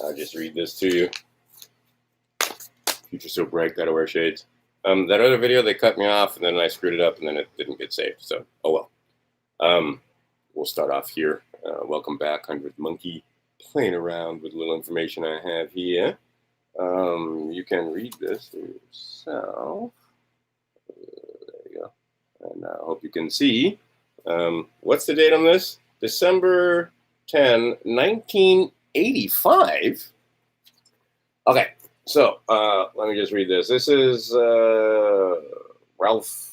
I'll just read this to you. Future's so bright, gotta wear shades. That other video, they cut me off, and then I screwed it up, and then it didn't get saved. So, oh well. We'll start off here. Welcome back, 100th Monkey. Playing around with a little information I have here. You can read this for yourself. There you go. And I hope you can see. What's the date on this? December 10, 1985. Okay, so let me just read this. This is Ralph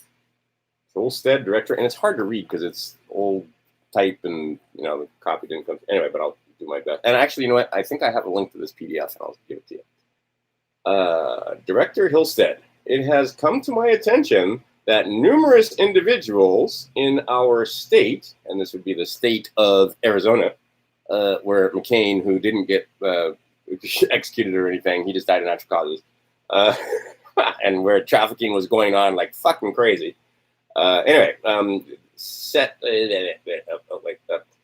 Solstead, director, and it's hard to read because it's old type and, you know, the copy didn't come. Anyway, but I'll do my best. And actually, you know what? I think I have a link to this PDF, and I'll give it to you. Director Hillstead, it has come to my attention that numerous individuals in our state, and this would be the state of Arizona, where McCain, who didn't get executed or anything, he just died of natural causes, and where trafficking was going on like fucking crazy. Anyway,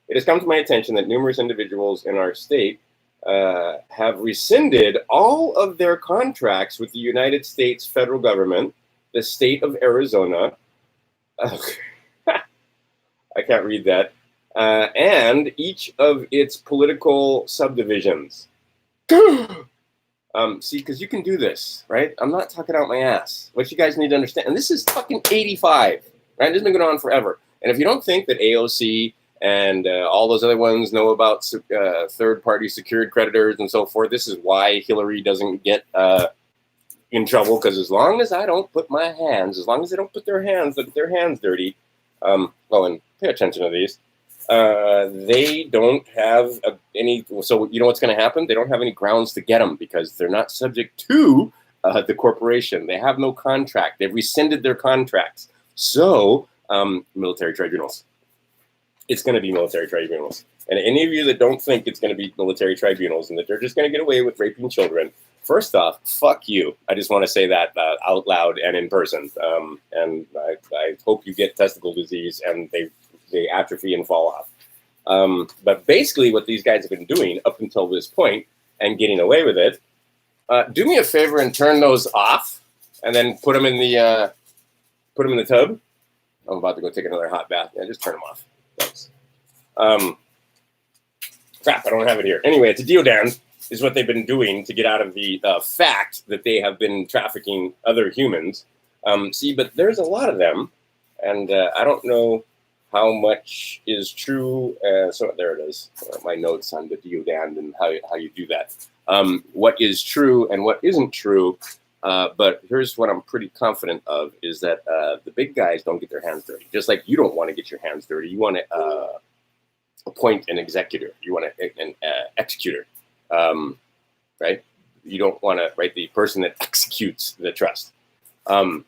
it has come to my attention that numerous individuals in our state have rescinded all of their contracts with the United States federal government, the state of Arizona. I can't read that. And each of its political subdivisions. See, because you can do this, right? I'm not talking out my ass. What you guys need to understand, and this is fucking 85, right? This has been going on forever. And if you don't think that AOC and all those other ones know about third-party secured creditors and so forth, this is why Hillary doesn't get in trouble, because as long as I don't put my hands, as long as they don't put their hands dirty, and pay attention to these, they don't have any, so you know what's going to happen? They don't have any grounds to get them because they're not subject to the corporation. They have no contract. They've rescinded their contracts. So, military tribunals. It's going to be military tribunals. And any of you that don't think it's going to be military tribunals and that they're just going to get away with raping children, first off, fuck you. I just want to say that out loud and in person. And I hope you get testicle disease and they atrophy and fall off. But basically what these guys have been doing up until this point and getting away with it, do me a favor and turn those off and then put them in the tub. I'm about to go take another hot bath. Yeah, just turn them off. Thanks. Crap, I don't have it here. Anyway, it's a deodand is what they've been doing to get out of the fact that they have been trafficking other humans. See, but there's a lot of them, and I don't know how much is true. So there it is. My notes on the deodand and how you do that. What is true and what isn't true. But here's what I'm pretty confident of is that the big guys don't get their hands dirty. Just like you don't want to get your hands dirty. You want to appoint an executor. You want an executor, right? You don't want to, right, the person that executes the trust. But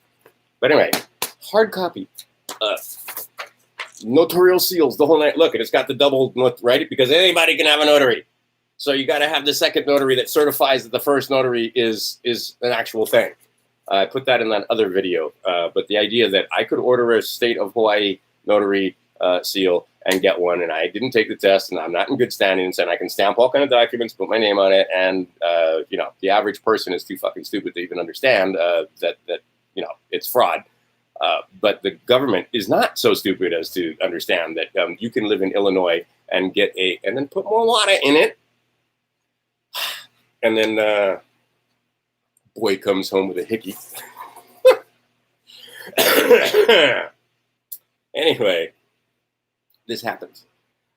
anyway, hard copy. Notarial seals, the whole night. Look, it's got the double, right? Because anybody can have a notary. So you got to have the second notary that certifies that the first notary is an actual thing. I put that in that other video. But the idea that I could order a state of Hawaii notary seal and get one, and I didn't take the test, and I'm not in good standing, and I can stamp all kind of documents, put my name on it, and you know, the average person is too fucking stupid to even understand that you know, it's fraud. But the government is not so stupid as to understand that you can live in Illinois and get and then put more water in it. And then boy comes home with a hickey. Anyway, this happens.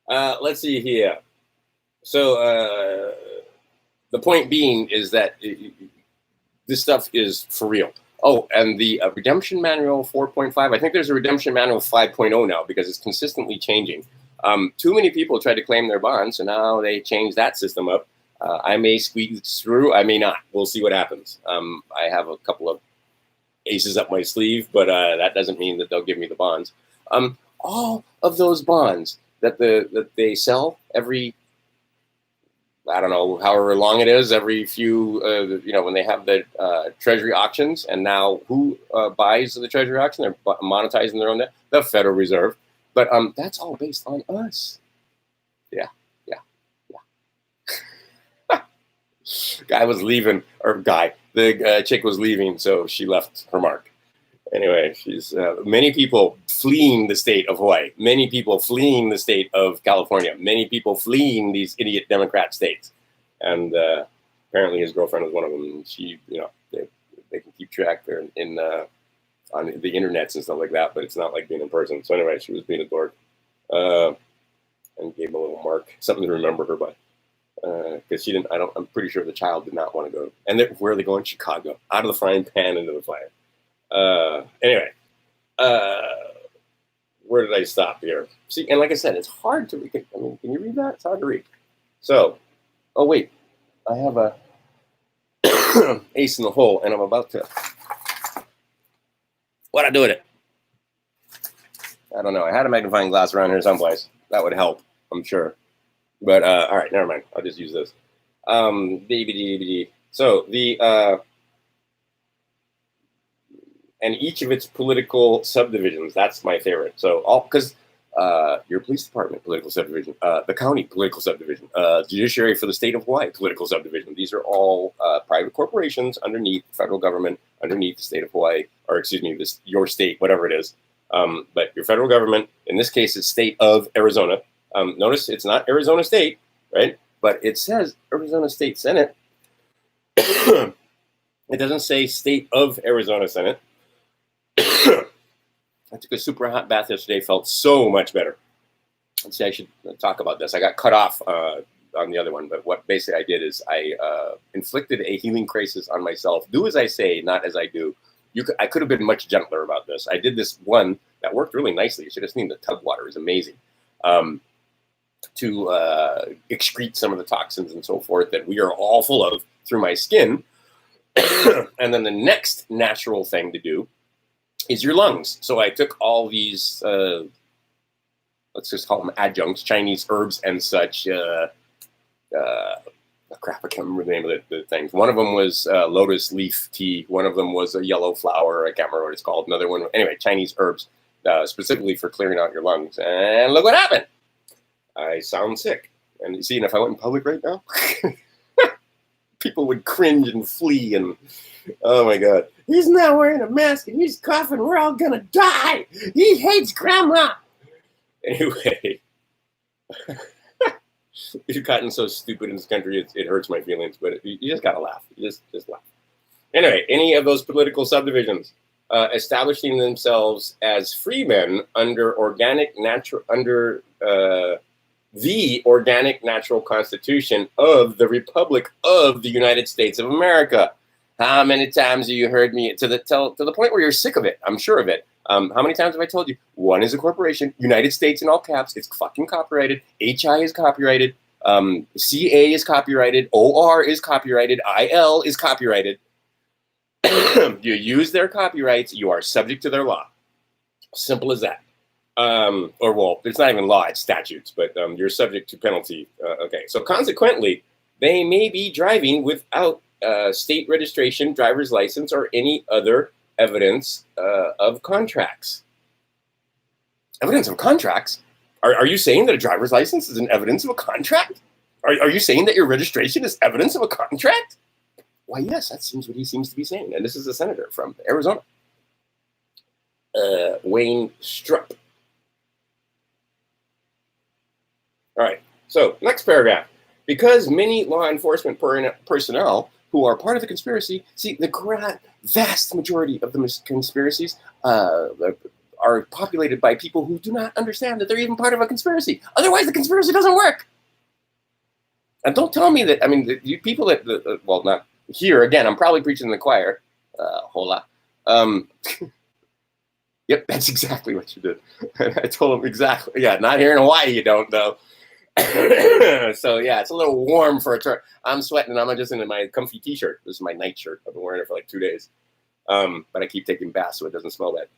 Let's see here. So the point being is that this stuff is for real. Oh, and the Redemption Manual 4.5, I think there's a Redemption Manual 5.0 now because it's consistently changing. Too many people tried to claim their bonds, so now they changed that system up. I may squeeze through, I may not. We'll see what happens. I have a couple of aces up my sleeve, but that doesn't mean that they'll give me the bonds. All of those bonds that they sell every, I don't know, however long it is, every few, you know, when they have the treasury auctions, and now who buys the treasury auction? They're monetizing their own debt, the Federal Reserve. But that's all based on us. Yeah. Guy was leaving, or guy, the chick was leaving, so she left her mark. Anyway, she's many people fleeing the state of Hawaii, many people fleeing the state of California, many people fleeing these idiot Democrat states, and apparently his girlfriend was one of them. And she, they can keep track there on the internets and stuff like that, but it's not like being in person. So anyway, she was being a dork, and gave him a little mark, something to remember her by. Because she didn't, I'm pretty sure the child did not want to go. And where are they going? Chicago. Out of the frying pan into the fire. Anyway, where did I stop here? See, and like I said, it's hard to read. I mean, can you read that? It's hard to read. So, oh wait, I have a ace in the hole, and I'm about to. What'd I do with it? I don't know. I had a magnifying glass around here someplace. That would help, I'm sure. But all right, never mind. I'll just use this. So the and each of its political subdivisions. That's my favorite. So all because your police department political subdivision, the county political subdivision, judiciary for the state of Hawaii political subdivision. These are all private corporations underneath the federal government, underneath the state of Hawaii, or excuse me, your state, whatever it is. But your federal government, in this case, it's state of Arizona. Notice it's not Arizona State, right? But it says Arizona State Senate. It doesn't say state of Arizona Senate. I took a super hot bath yesterday, felt so much better. Let's see, I should talk about this. I got cut off on the other one, but what basically I did is I inflicted a healing crisis on myself. Do as I say, not as I do. I could have been much gentler about this. I did this one that worked really nicely. You should have seen the tub water. It was amazing. To excrete some of the toxins and so forth that we are all full of through my skin. And then the next natural thing to do is your lungs. So I took all these, let's just call them adjuncts, Chinese herbs and such. Crap, I can't remember the name of the things. One of them was lotus leaf tea. One of them was a yellow flower. I can't remember what it's called. Another one, anyway, Chinese herbs, specifically for clearing out your lungs. And look what happened. I sound sick. And you see, and if I went in public right now, people would cringe and flee. And oh my God, he's not wearing a mask and he's coughing. We're all going to die. He hates grandma. Anyway, we've gotten so stupid in this country, it hurts my feelings, but you just got to laugh. You just laugh. Anyway, any of those political subdivisions establishing themselves as freemen under the organic natural constitution of the Republic of the United States of America. How many times have you heard me to the point where you're sick of it? I'm sure of it. How many times have I told you? One is a corporation, United States in all caps. It's fucking copyrighted. HI is copyrighted. CA is copyrighted. OR is copyrighted. IL is copyrighted. You use their copyrights, you are subject to their law. Simple as that. Or well, it's not even law, it's statutes, but you're subject to penalty. Okay, so consequently, they may be driving without state registration, driver's license, or any other evidence of contracts. Evidence of contracts? Are you saying that a driver's license is an evidence of a contract? Are you saying that your registration is evidence of a contract? Why, yes, that seems what he seems to be saying. And this is a senator from Arizona. Wayne Strupp. All right, so next paragraph. Because many law enforcement personnel who are part of the conspiracy, see, the vast majority of the conspiracies are populated by people who do not understand that they're even part of a conspiracy. Otherwise, the conspiracy doesn't work. And don't tell me that, I mean, you people that, well, not here, again, I'm probably preaching to the choir. Hola. Yep, that's exactly what you did. I told him exactly. Yeah, not here in Hawaii, you don't, though. So yeah, it's a little warm for a turn. I'm sweating and I'm just in my comfy t-shirt. This is my night shirt. I've been wearing it for like 2 days. But I keep taking baths so it doesn't smell bad.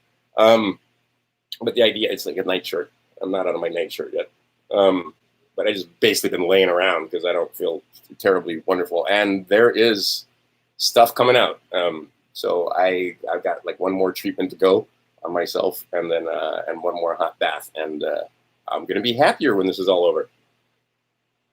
But the idea, it's like a night shirt. I'm not out of my night shirt yet. But I just basically been laying around because I don't feel terribly wonderful. And there is stuff coming out. So I've got like one more treatment to go on myself and then and one more hot bath. And I'm going to be happier when this is all over.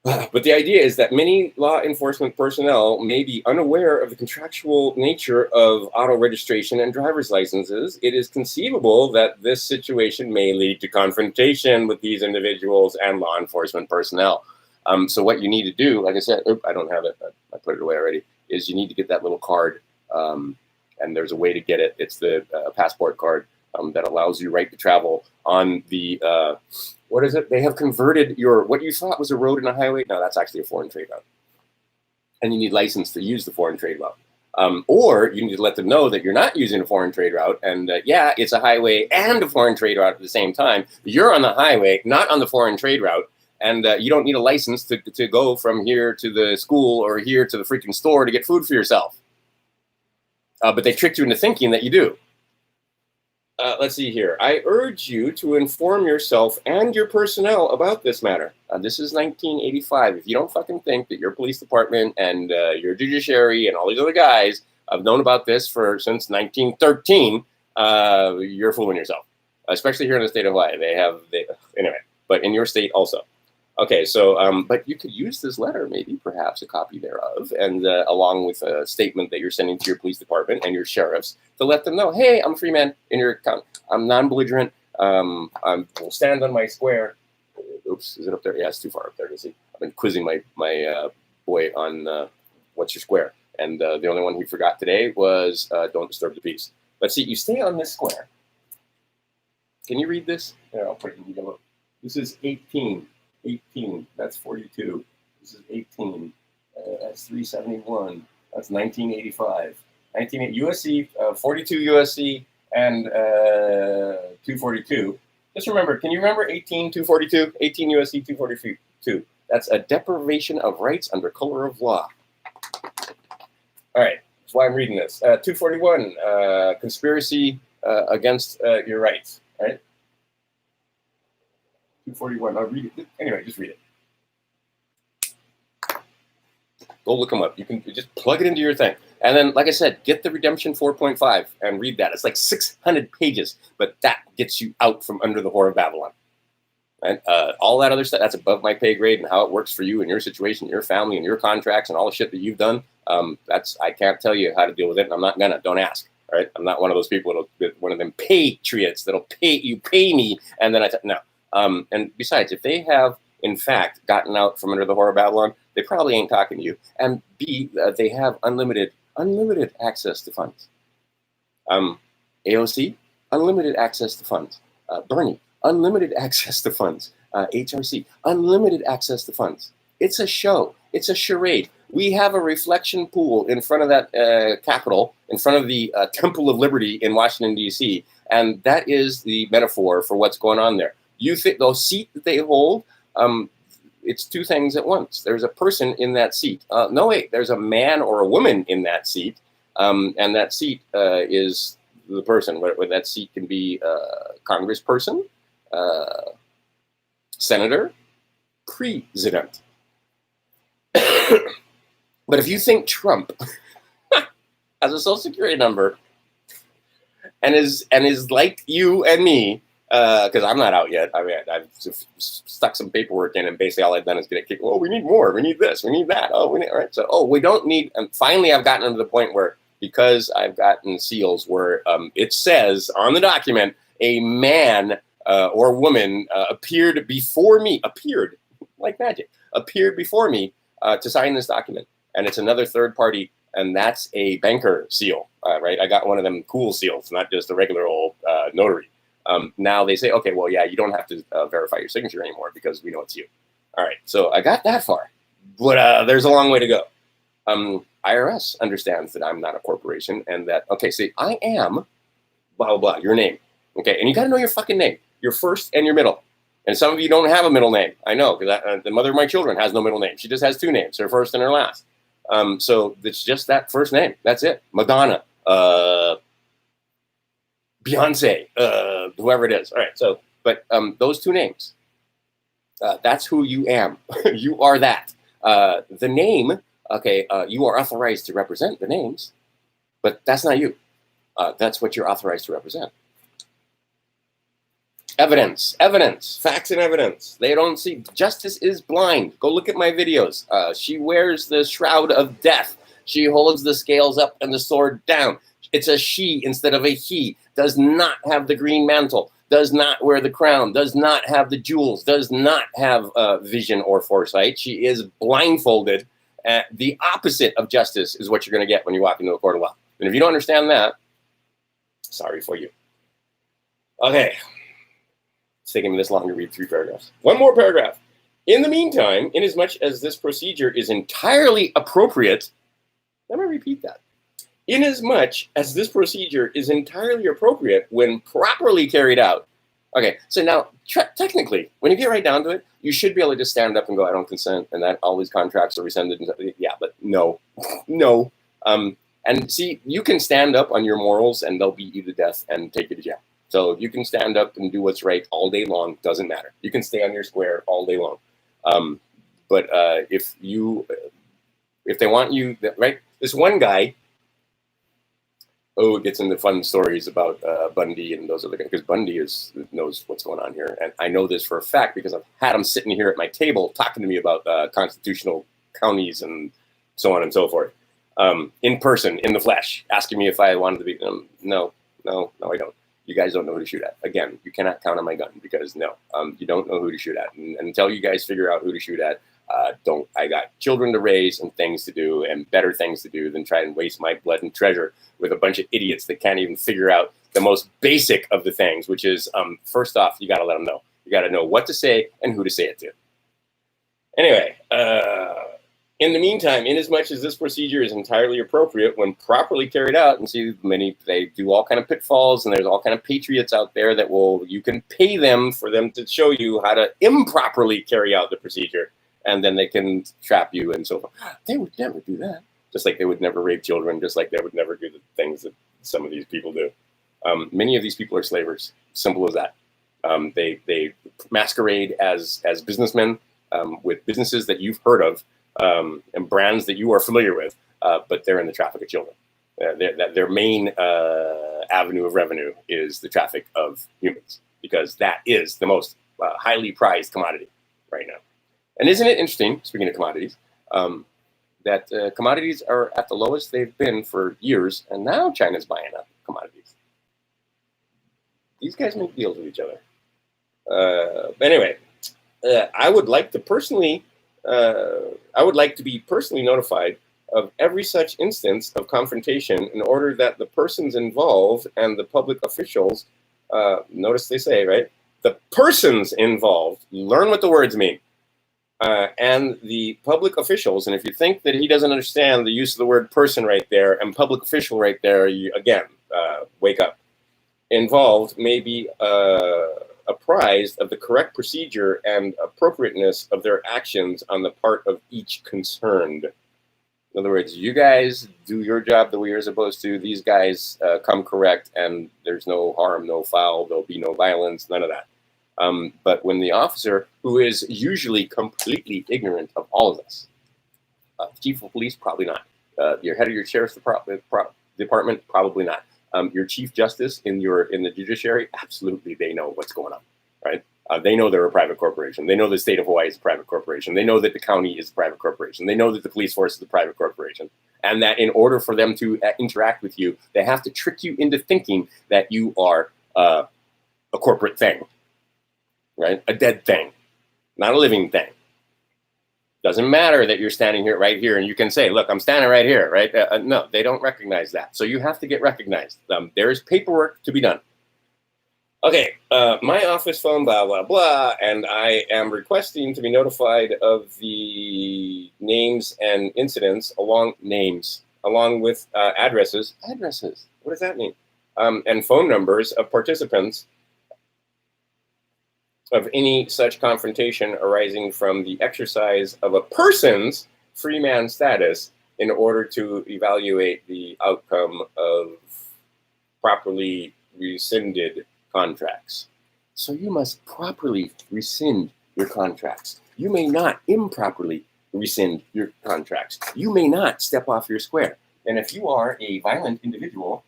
But the idea is that many law enforcement personnel may be unaware of the contractual nature of auto registration and driver's licenses. It is conceivable that this situation may lead to confrontation with these individuals and law enforcement personnel. So what you need to do, like I said, I don't have it, I put it away already, is you need to get that little card, and there's a way to get it. It's the passport card that allows you right to travel on the what is it? They have converted your, what you thought was a road and a highway. No, that's actually a foreign trade route. And you need license to use the foreign trade route. Or you need to let them know that you're not using a foreign trade route. And yeah, it's a highway and a foreign trade route at the same time. You're on the highway, not on the foreign trade route. And you don't need a license to go from here to the school or here to the freaking store to get food for yourself. But they tricked you into thinking that you do. Let's see here. I urge you to inform yourself and your personnel about this matter. This is 1985. If you don't fucking think that your police department and your judiciary and all these other guys have known about this since 1913, you're fooling yourself. Especially here in the state of Hawaii. Anyway, but in your state also. Okay, so, but you could use this letter, maybe, perhaps a copy thereof, and along with a statement that you're sending to your police department and your sheriffs to let them know, hey, I'm a free man in your account. I'm non-belligerent. I'll stand on my square. Oops, is it up there? Yeah, it's too far up there to see. I've been quizzing my boy on what's your square, and the only one he forgot today was don't disturb the peace. Let's see, you stay on this square. Can you read this? Here, I'll put it in yellow. This is 18. 18, that's 42. This is 18. That's 371. That's 1985. 1980 USC, 42 USC, and 242. Just remember, can you remember 18, 242? 18 USC, 242. That's a deprivation of rights under color of law. All right, that's why I'm reading this. 241, conspiracy against your rights, all right? 241. I'll read it. Anyway, just read it. Go look them up. You can just plug it into your thing. And then, like I said, get the Redemption 4.5 and read that. It's like 600 pages, but that gets you out from under the whore of Babylon. And all that other stuff, that's above my pay grade, and how it works for you and your situation, your family, and your contracts, and all the shit that you've done. I can't tell you how to deal with it, and I'm not gonna. Don't ask. All right? I'm not one of those people one of them patriots that'll pay me, and then no. And besides, if they have, in fact, gotten out from under the whore of Babylon, they probably ain't talking to you. And B, they have unlimited access to funds. AOC, unlimited access to funds. Bernie, unlimited access to funds. HRC, unlimited access to funds. It's a show. It's a charade. We have a reflection pool in front of that Capitol, in front of the Temple of Liberty in Washington, D.C., and that is the metaphor for what's going on there. You think the seat that they hold, it's two things at once. There's a person in that seat. No, wait, there's a man or a woman in that seat, and that seat is the person. Where that seat can be congressperson, senator, president. But if you think Trump has a social security number and is like you and me, because I'm not out yet. I mean, I've stuck some paperwork in, and basically all I've done is get it kicked. Oh, we need more. We need this. We need that. Oh, we need, all right. So, we don't need. And finally, I've gotten to the point where, because I've gotten seals where it says on the document, a man or woman appeared before me, appeared like magic, appeared before me to sign this document, and it's another third party, and that's a banker seal, right? I got one of them cool seals, not just a regular old notary. Now they say, okay, well, yeah, you don't have to verify your signature anymore because we know it's you. All right, so I got that far, but there's a long way to go. IRS understands that I'm not a corporation, and that, okay, see, I am blah, blah, blah, your name. Okay, and you got to know your fucking name, your first and your middle. And some of you don't have a middle name. I know, because the mother of my children has no middle name. She just has two names, her first and her last. So it's just that first name. That's it. Madonna, Beyonce, whoever it is. All right, so, but those two names, that's who you am. You are that. The name, okay, you are authorized to represent the names, but that's not you. That's what you're authorized to represent. Evidence, facts and evidence. They don't see. Justice is blind. Go look at my videos. She wears the shroud of death. She holds the scales up and the sword down. It's a she instead of a he. Does not have the green mantle. Does not wear the crown. Does not have the jewels. Does not have vision or foresight. She is blindfolded. The opposite of justice is what you're going to get when you walk into a court of law. And if you don't understand that, sorry for you. Okay. It's taking me this long to read 3 paragraphs. One more paragraph. In the meantime, inasmuch as this procedure is entirely appropriate, let me repeat that. Inasmuch as this procedure is entirely appropriate when properly carried out. Okay, so now, technically, when you get right down to it, you should be able to just stand up and go, I don't consent, and that all these contracts are rescinded. Yeah, but no, no. And see, you can stand up on your morals and they'll beat you to death and take you to jail. So you can stand up and do what's right all day long, doesn't matter. You can stay on your square all day long. But if they want you, right? This one guy, it gets into fun stories about Bundy and those other guys, because Bundy knows what's going on here. And I know this for a fact because I've had him sitting here at my table talking to me about constitutional counties and so on and so forth. In person, in the flesh, asking me if I wanted to be, no, I don't. You guys don't know who to shoot at. Again, you cannot count on my gun because no, you don't know who to shoot at. And until you guys figure out who to shoot at, I got children to raise and things to do and better things to do than try and waste my blood and treasure with a bunch of idiots that can't even figure out the most basic of the things, which is, first off, you got to let them know. You got to know what to say and who to say it to. Anyway, in the meantime, inasmuch as this procedure is entirely appropriate when properly carried out, and see, they do all kind of pitfalls, and there's all kind of patriots out there that you can pay them for them to show you how to improperly carry out the procedure, and then they can trap you and so forth. They would never do that. Just like they would never rape children, just like they would never do the things that some of these people do. Many of these people are slavers. Simple as that. They masquerade as businessmen with businesses that you've heard of, and brands that you are familiar with, but they're in the traffic of children. Their main avenue of revenue is the traffic of humans, because that is the most highly prized commodity right now. And isn't it interesting, speaking of commodities, that commodities are at the lowest they've been for years, and now China's buying up commodities. These guys make deals with each other. Anyway, I would like to be personally notified of every such instance of confrontation in order that the persons involved and the public officials, notice they say, right? The persons involved, learn what the words mean, and the public officials, and if you think that he doesn't understand the use of the word person right there and public official right there, again, wake up. Involved may be apprised of the correct procedure and appropriateness of their actions on the part of each concerned. In other words, you guys do your job the way you're supposed to. These guys come correct, and there's no harm, no foul, there'll be no violence, none of that. But when the officer, who is usually completely ignorant of all of this, chief of police, probably not. Your head of your sheriff's department, probably not. Your chief justice in the judiciary, absolutely, they know what's going on, right? They know they're a private corporation. They know the state of Hawaii is a private corporation. They know that the county is a private corporation. They know that the police force is a private corporation. And that in order for them to interact with you, they have to trick you into thinking that you are a corporate thing, right? A dead thing, not a living thing. Doesn't matter that you're standing here right here and you can say, look, I'm standing right here, right? No, they don't recognize that. So you have to get recognized. There is paperwork to be done. Okay, my office phone, blah, blah, blah, and I am requesting to be notified of the names and incidents along with addresses. Addresses, what does that mean? And phone numbers of participants of any such confrontation arising from the exercise of a person's free man status in order to evaluate the outcome of properly rescinded contracts. So you must properly rescind your contracts. You may not improperly rescind your contracts. You may not step off your square. And if you are a violent individual,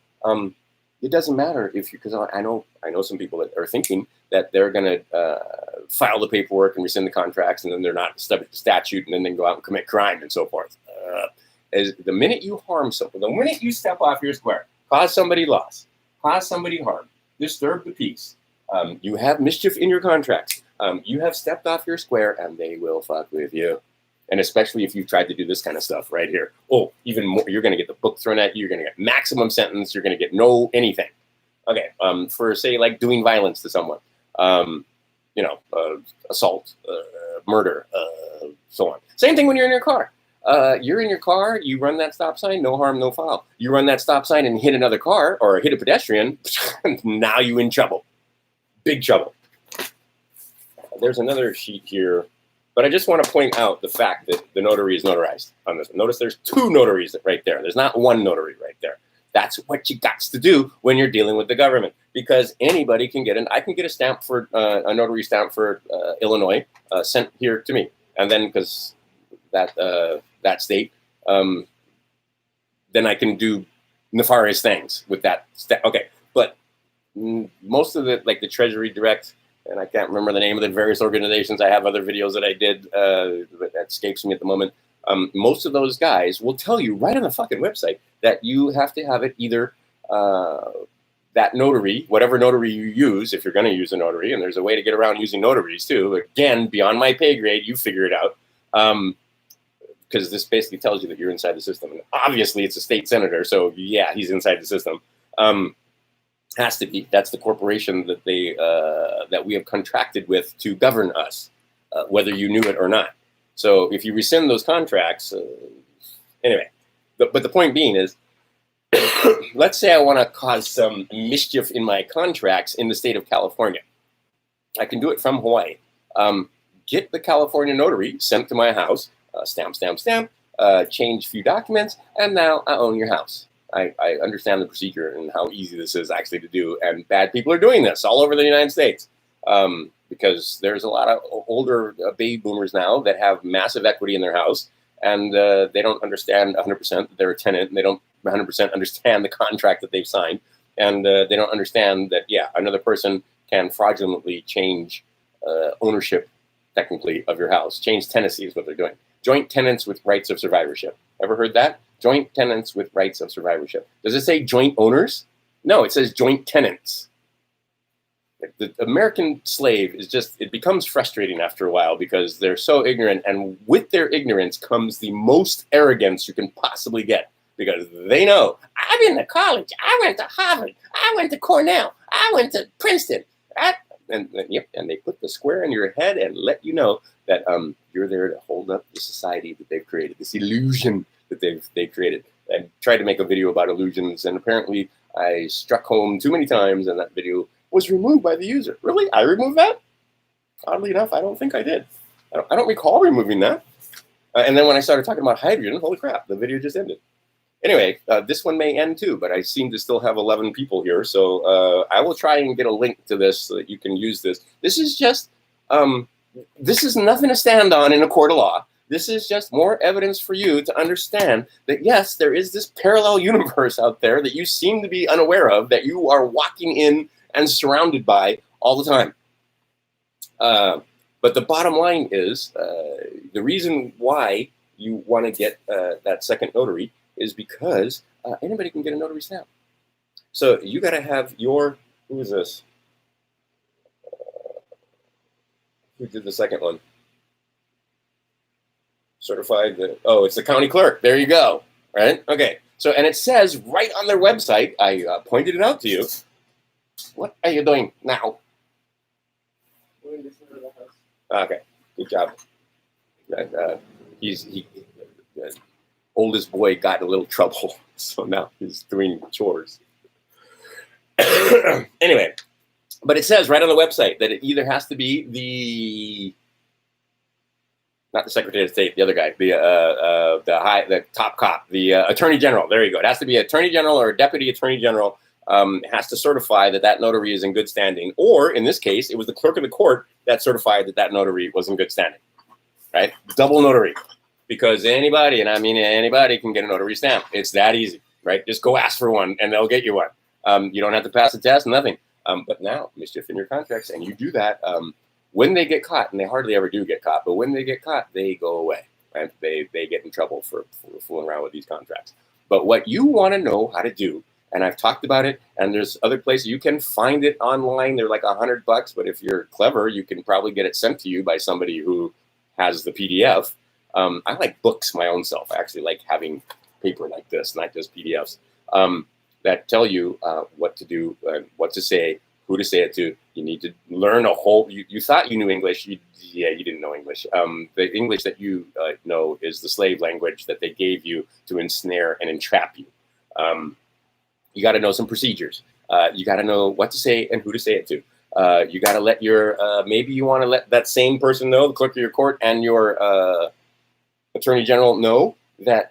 it doesn't matter if you, because I know some people that are thinking that they're going to file the paperwork and rescind the contracts, and then they're not subject to statute, and then they can go out and commit crime and so forth. Is the minute you harm someone, the minute you step off your square, cause somebody loss, cause somebody harm, disturb the peace, you have mischief in your contracts, you have stepped off your square, and they will fuck with you. And especially if you've tried to do this kind of stuff right here. Oh, even more, you're going to get the book thrown at you. You're going to get maximum sentence. You're going to get no anything. Okay, for say like doing violence to someone, assault, murder, so on. Same thing when you're in your car. You're in your car, you run that stop sign, no harm, no foul. You run that stop sign and hit another car or hit a pedestrian, now you in trouble. Big trouble. There's another sheet here, but I just want to point out the fact that the notary is notarized on this. Notice there's two notaries right there. There's not one notary right there. That's what you got to do when you're dealing with the government, because anybody can get I can get a stamp for a notary stamp for Illinois sent here to me, and then because that state, then I can do nefarious things with that. Okay, but most of the the Treasury Direct, and I can't remember the name of the various organizations. I have other videos that I did that escapes me at the moment. Most of those guys will tell you right on the fucking website that you have to have it either that notary, whatever notary you use, if you're going to use a notary, and there's a way to get around using notaries too. Again, beyond my pay grade, you figure it out. Because this basically tells you that you're inside the system. And obviously, it's a state senator, so yeah, he's inside the system. Has to be. That's the corporation that that we have contracted with to govern us, whether you knew it or not. So if you rescind those contracts, anyway. But the point being is, let's say I want to cause some mischief in my contracts in the state of California. I can do it from Hawaii. Get the California notary sent to my house, stamp, change a few documents, and now I own your house. I understand the procedure and how easy this is actually to do, and bad people are doing this all over the United States because there's a lot of older baby boomers now that have massive equity in their house, and they don't understand 100% that they're a tenant, and they don't 100% understand the contract that they've signed, and they don't understand that, yeah, another person can fraudulently change ownership, technically, of your house. Change tenancy is what they're doing. Joint tenants with rights of survivorship. Ever heard that? Joint tenants with rights of survivorship. Does it say joint owners? No, it says joint tenants. The American slave is just, it becomes frustrating after a while because they're so ignorant, and with their ignorance comes the most arrogance you can possibly get, because they know, I've been to college, I went to Harvard, I went to Cornell, I went to Princeton, and they put the square in your head and let you know that you're there to hold up the society that they've created, this illusion that they've created. I tried to make a video about illusions, and apparently I struck home too many times, and that video was removed by the user. Really? I removed that? Oddly enough, I don't think I did. I don't recall removing that. And then when I started talking about hydrogen, holy crap, the video just ended. Anyway, this one may end too, but I seem to still have 11 people here. So I will try and get a link to this so that you can use this. This is just, this is nothing to stand on in a court of law. This is just more evidence for you to understand that, yes, there is this parallel universe out there that you seem to be unaware of, that you are walking in and surrounded by all the time. But the bottom line is, the reason why you want to get that second notary is because anybody can get a notary stamp. So you got to have your, who is this? Who did the second one? Certified, it's the county clerk. There you go, right? Okay, so, and it says right on their website, I pointed it out to you. What are you doing now? Okay, good job. He oldest boy got in a little trouble, so now he's doing chores. Anyway, but it says right on the website that it either has to be not the Secretary of State, the other guy, the top cop, the Attorney General. There you go. It has to be Attorney General or a Deputy Attorney General. Has to certify that that notary is in good standing, or in this case, it was the clerk of the court that certified that that notary was in good standing. Right? Double notary, because anybody, and I mean anybody, can get a notary stamp. It's that easy, right? Just go ask for one, and they'll get you one. You don't have to pass the test, nothing. But now, mischief in your contracts, and you do that when they get caught, and they hardly ever do get caught, but when they get caught, they go away. Right? They get in trouble for fooling around with these contracts. But what you want to know how to do, and I've talked about it, and there's other places you can find it online. They're like $100, but if you're clever, you can probably get it sent to you by somebody who has the PDF. I like books my own self. I actually like having paper like this, not just PDFs, that tell you what to do, what to say, who to say it to. You need to learn a whole. You thought you knew English. You didn't know English. The English that you know is the slave language that they gave you to ensnare and entrap you. You got to know some procedures. You got to know what to say and who to say it to. You got to let your maybe you want to let that same person know, the clerk of your court and your attorney general know that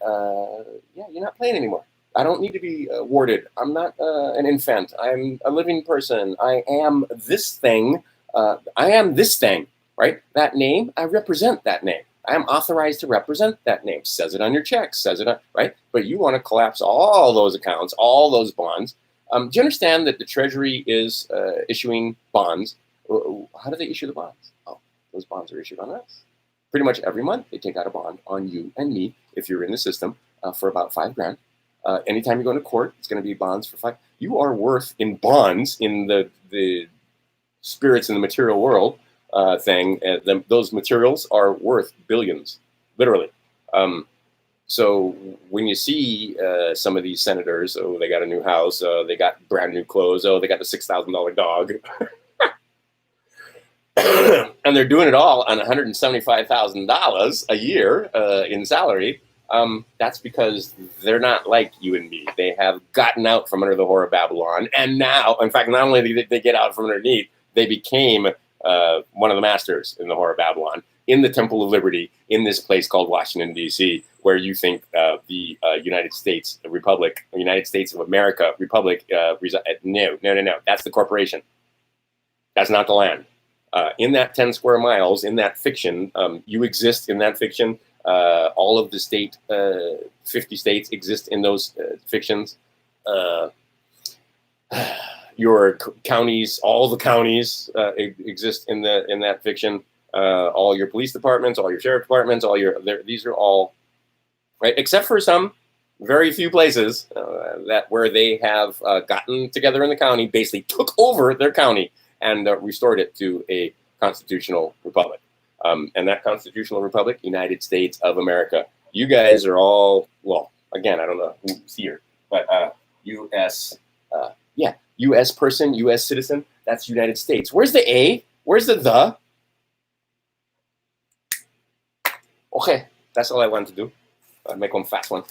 you're not playing anymore. I don't need to be warded. I'm not an infant. I'm a living person. I am this thing. I am this thing, right? That name, I represent that name. I am authorized to represent that name. Says it on your check. Says it on, right? But you want to collapse all those accounts, all those bonds. Do you understand that the Treasury is issuing bonds? How do they issue the bonds? Oh, those bonds are issued on us. Pretty much every month, they take out a bond on you and me if you're in the system for about $5,000. Anytime you go into court, it's going to be bonds for $5,000. You are worth in bonds in the spirits in the material world thing. Those materials are worth billions, literally. So when you see some of these senators, oh, they got a new house, they got brand new clothes, oh, they got the $6,000 dog. And they're doing it all on $175,000 a year in salary. That's because they're not like you and me. They have gotten out from under the whore of Babylon. And now, in fact, not only did they get out from underneath, they became one of the masters in the whore of Babylon in the Temple of Liberty in this place called Washington, D.C., where you think the United States Republic, the United States of America Republic, no. That's the corporation. That's not the land. In that 10 square miles, in that fiction, you exist in that fiction. All of the 50 states exist in those fictions. Your counties, all the counties exist in that fiction. All your police departments, all your sheriff departments, these are all right, except for some very few places where they have gotten together in the county, basically took over their county and restored it to a constitutional republic. And that constitutional republic, United States of America. You guys are all, well, again, I don't know who's here, but U.S. U.S. person, U.S. citizen, that's United States. Where's the A? Where's the? Okay, that's all I wanted to do. I'll make one fast one.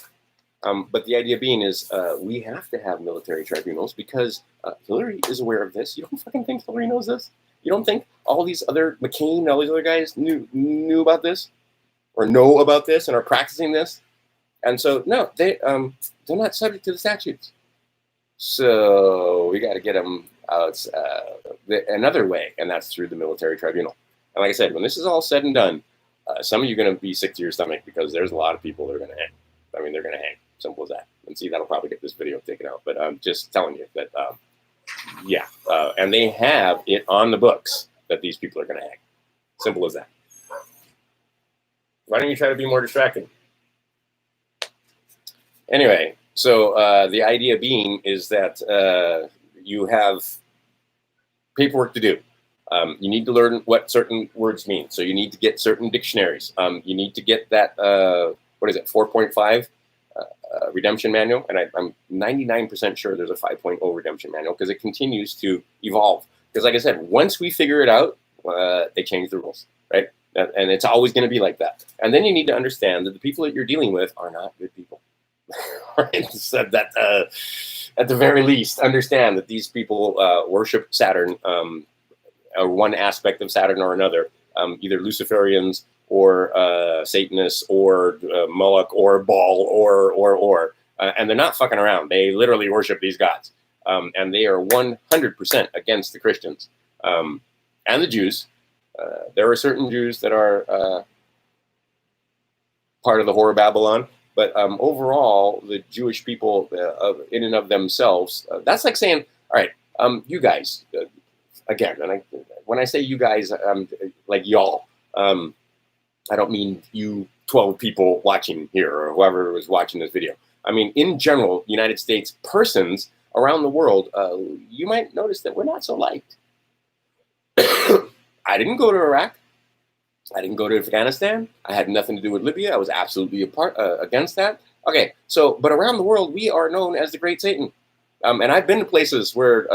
But the idea being is we have to have military tribunals because Hillary is aware of this. You don't fucking think Hillary knows this? You don't think all these other, McCain, all these other guys knew about this? Or know about this and are practicing this? And so, no, they're not subject to the statutes. So we got to get them out another way, and that's through the military tribunal. And like I said, when this is all said and done, some of you are going to be sick to your stomach because there's a lot of people that are going to hang. I mean, they're going to hang. Simple as that. And see, that'll probably get this video taken out. But I'm just telling you that, and they have it on the books that these people are going to hang. Simple as that. Why don't you try to be more distracting? Anyway, so the idea being is that you have paperwork to do. You need to learn what certain words mean. So you need to get certain dictionaries. You need to get that, 4.5 redemption manual. And I'm 99% sure there's a 5.0 redemption manual because it continues to evolve. Because like I said, once we figure it out, they change the rules, right? And it's always going to be like that. And then you need to understand that the people that you're dealing with are not good people. Right? So that, at the very least, understand that these people worship Saturn, or one aspect of Saturn or another, either Luciferians or Satanists or Moloch or Baal or and they're not fucking around. They literally worship these gods, and they are 100% against the Christians and the Jews. There are certain Jews that are part of the whore of Babylon. But overall, the Jewish people, in and of themselves, that's like saying, all right, you guys, again, and when I say you guys, like y'all, I don't mean you 12 people watching here or whoever was watching this video. I mean, in general, United States persons around the world, you might notice that we're not so liked. I didn't go to Iraq. I didn't go to Afghanistan. I had nothing to do with Libya. I was absolutely against that. Okay, so, but around the world, we are known as the Great Satan. And I've been to places where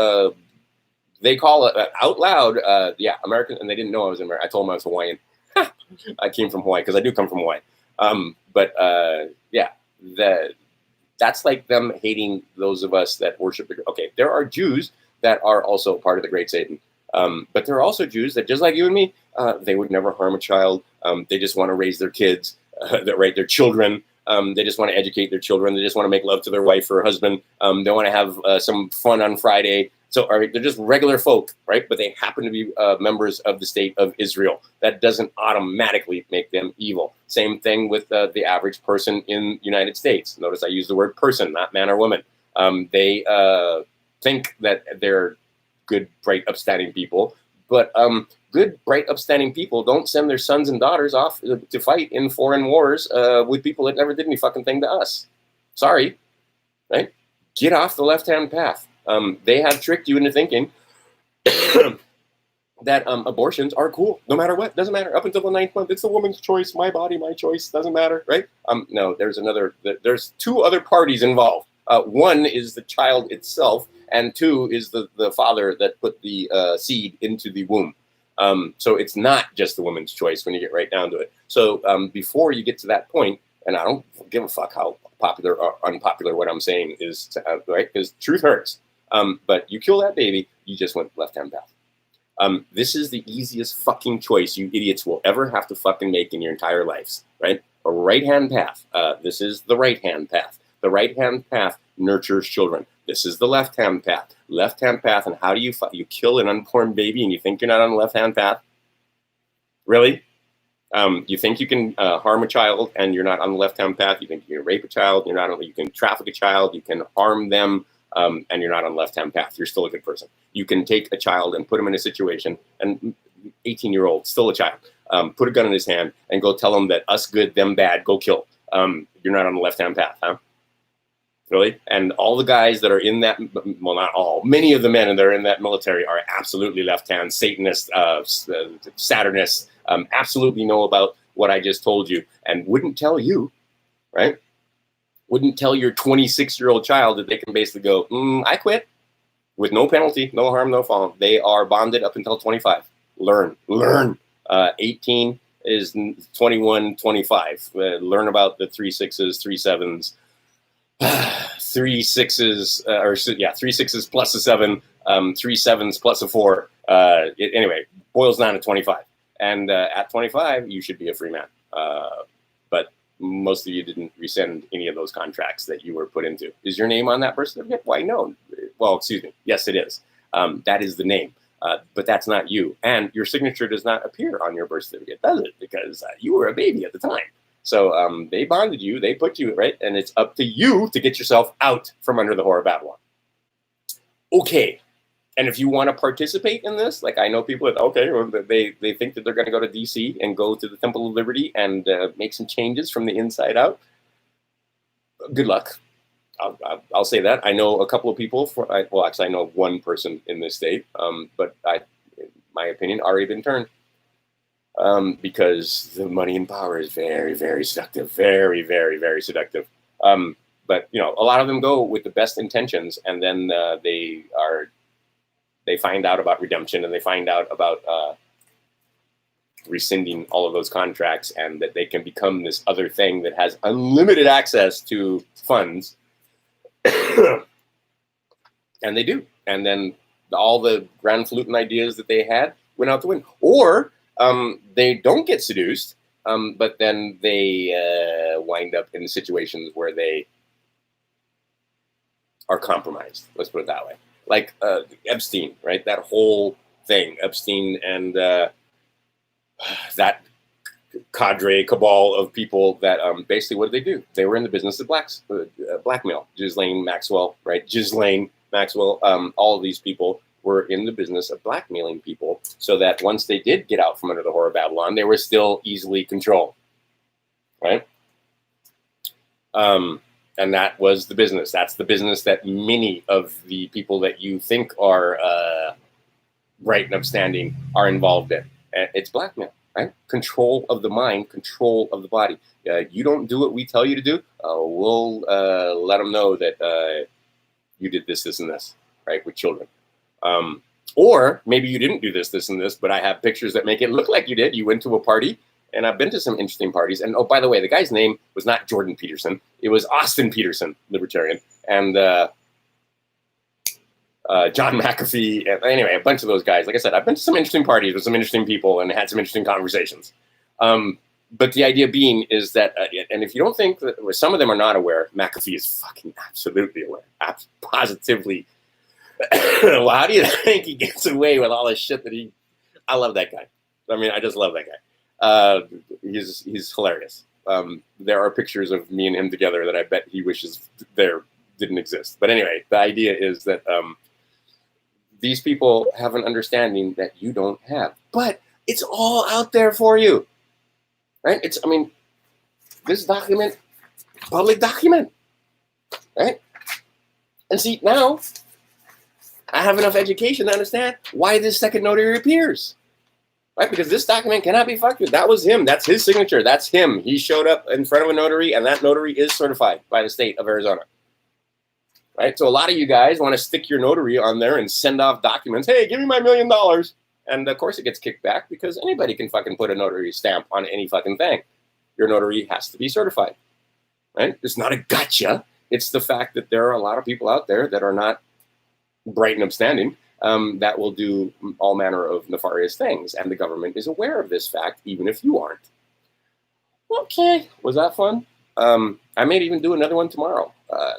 they call it out loud, yeah, American, and they didn't know I was American. I told them I was Hawaiian. I came from Hawaii because I do come from Hawaii. Yeah, that's like them hating those of us that worship. Okay, there are Jews that are also part of the Great Satan. But there are also Jews that, just like you and me, they would never harm a child. They just want to raise their kids, their children. They just want to educate their children. They just want to make love to their wife or husband. They want to have some fun on Friday. So they're just regular folk, right? But they happen to be members of the state of Israel. That doesn't automatically make them evil. Same thing with the average person in the United States. Notice I use the word person, not man or woman. They think that they're good, bright, upstanding people. But good, bright, upstanding people don't send their sons and daughters off to fight in foreign wars with people that never did any fucking thing to us. Sorry, right? Get off the left-hand path. They have tricked you into thinking that abortions are cool, no matter what. Doesn't matter. Up until the 9th month, it's the woman's choice. My body, my choice. Doesn't matter, right? No, there's two other parties involved. One is the child itself, and two is the father that put the seed into the womb. So it's not just the woman's choice when you get right down to it. So before you get to that point, and I don't give a fuck how popular or unpopular what I'm saying is, right? Because truth hurts. But you kill that baby, you just went left-hand path. This is the easiest fucking choice you idiots will ever have to fucking make in your entire lives, right? A right-hand path. This is the right-hand path. The right-hand path nurtures children. This is the left-hand path. Left-hand path, and how do you kill an unborn baby and you think you're not on the left-hand path? Really? You think you can harm a child and you're not on the left-hand path? You think you can rape a child, you can traffic a child, you can harm them, and you're not on the left-hand path. You're still a good person. You can take a child and put him in a situation, and 18-year-old, still a child, put a gun in his hand and go tell him that us good, them bad, go kill. You're not on the left-hand path, huh? Really? And all the guys that are in that, well, not all, many of the men that are in that military are absolutely left-hand, Satanists, Saturnists, absolutely know about what I just told you and wouldn't tell you, right? Wouldn't tell your 26-year-old child that they can basically go, I quit, with no penalty, no harm, no foul. They are bonded up until 25. Learn. 18 is 21, 25. Learn about the 3 6s, 3 7s, 3 6s, 3 6s plus a 7, 3 7s plus a 4. Anyway, boils down to 25. And at 25, you should be a free man. But most of you didn't rescind any of those contracts that you were put into. Is your name on that birth certificate? Why, no. Well, excuse me. Yes, it is. That is the name. But that's not you. And your signature does not appear on your birth certificate, does it? Because you were a baby at the time. So they bonded you. They put you, right? And it's up to you to get yourself out from under the whore of Babylon. Okay. And if you want to participate in this, like I know people that, okay, well, they think that they're going to go to D.C. and go to the Temple of Liberty and make some changes from the inside out. Good luck. I'll say that. I know a couple of people, I know one person in this state, but in my opinion, already been turned. Because the money and power is very, very seductive. Very, very, very seductive. But, a lot of them go with the best intentions, and then they find out about redemption, and they find out about rescinding all of those contracts, and that they can become this other thing that has unlimited access to funds. And they do. And then all the grand-fluting ideas that they had went out the window. Or they don't get seduced, but then they wind up in situations where they are compromised. Let's put it that way. Like Epstein, right? That whole thing, Epstein and that cadre, cabal of people that basically, what did they do? They were in the business of blackmail. Ghislaine Maxwell, right? Ghislaine Maxwell, all of these people were in the business of blackmailing people so that once they did get out from under the whore of Babylon, they were still easily controlled, right? And that was the business. That's the business that many of the people that you think are bright and upstanding are involved in. It's blackmail, right? Control of the mind, control of the body. You don't do what we tell you to do, we'll let them know that you did this, this, and this, right, with children. Or maybe you didn't do this, this, and this, but I have pictures that make it look like you did. You went to a party, and I've been to some interesting parties. And, oh, by the way, the guy's name was not Jordan Peterson. It was Austin Peterson, libertarian, and John McAfee. And anyway, a bunch of those guys. Like I said, I've been to some interesting parties with some interesting people and had some interesting conversations. But the idea being is that, and if you don't think that, well, some of them are not aware, McAfee is fucking absolutely aware, positively. Well, how do you think he gets away with all this shit that he? I love that guy. I mean, I just love that guy. He's hilarious. There are pictures of me and him together that I bet he wishes there didn't exist. But anyway, the idea is that these people have an understanding that you don't have, but it's all out there for you, right? I mean, this document, public document, right? And see, now I have enough education to understand why this second notary appears. Right? Because this document cannot be fucked with. That was him. That's his signature. That's him. He showed up in front of a notary, and that notary is certified by the state of Arizona. Right? So a lot of you guys want to stick your notary on there and send off documents. Hey, give me my $1 million. And of course it gets kicked back because anybody can fucking put a notary stamp on any fucking thing. Your notary has to be certified. Right? It's not a gotcha. It's the fact that there are a lot of people out there that are not bright and upstanding. That will do all manner of nefarious things. And the government is aware of this fact, even if you aren't. Okay. Was that fun? I may even do another one tomorrow.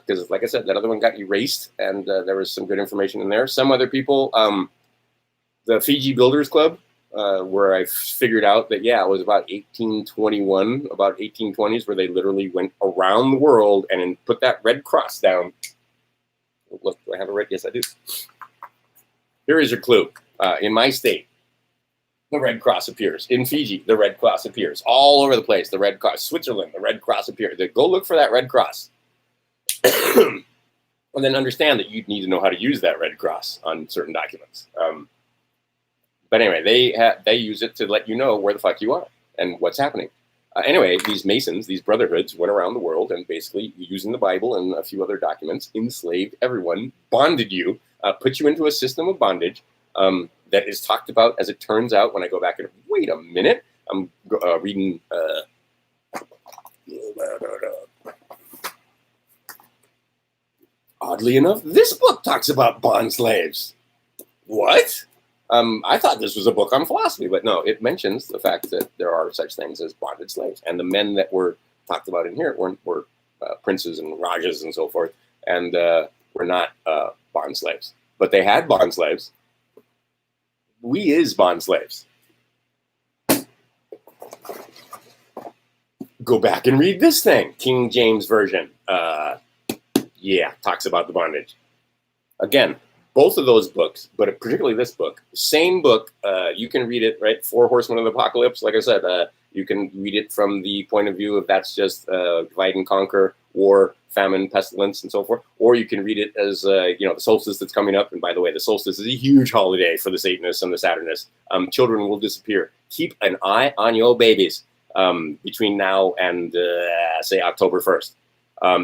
Because, like I said, that other one got erased, and there was some good information in there. Some other people, the Fiji Builders Club, where I figured out that, yeah, it was about 1821, about 1820s, where they literally went around the world and put that red cross down. Look, do I have a red? Yes, I do. Here is your clue. In my state, the Red Cross appears. In Fiji, the Red Cross appears. All over the place, the Red Cross. Switzerland, the Red Cross appears. Go look for that Red Cross. And then understand that you need to know how to use that Red Cross on certain documents. But anyway, they use it to let you know where the fuck you are and what's happening. Anyway, these Masons, these brotherhoods, went around the world and basically, using the Bible and a few other documents, enslaved everyone, bonded you, put you into a system of bondage that is talked about, as it turns out, when I go back and wait a minute, I'm reading. Oddly enough, this book talks about bond slaves. What? I thought this was a book on philosophy, but no, it mentions the fact that there are such things as bonded slaves. And the men that were talked about in here were princes and rajas and so forth, and were not bond slaves. But they had bond slaves. We is bond slaves. Go back and read this thing, King James Version. Yeah, talks about the bondage. Again, both of those books, but particularly this book, same book, you can read it, right? 4 Horsemen of the Apocalypse. Like I said, you can read it from the point of view of that's just divide and conquer, war, famine, pestilence, and so forth. Or you can read it as, the solstice that's coming up. And by the way, the solstice is a huge holiday for the Satanists and the Saturnists. Children will disappear. Keep an eye on your babies between now and, say, October 1st.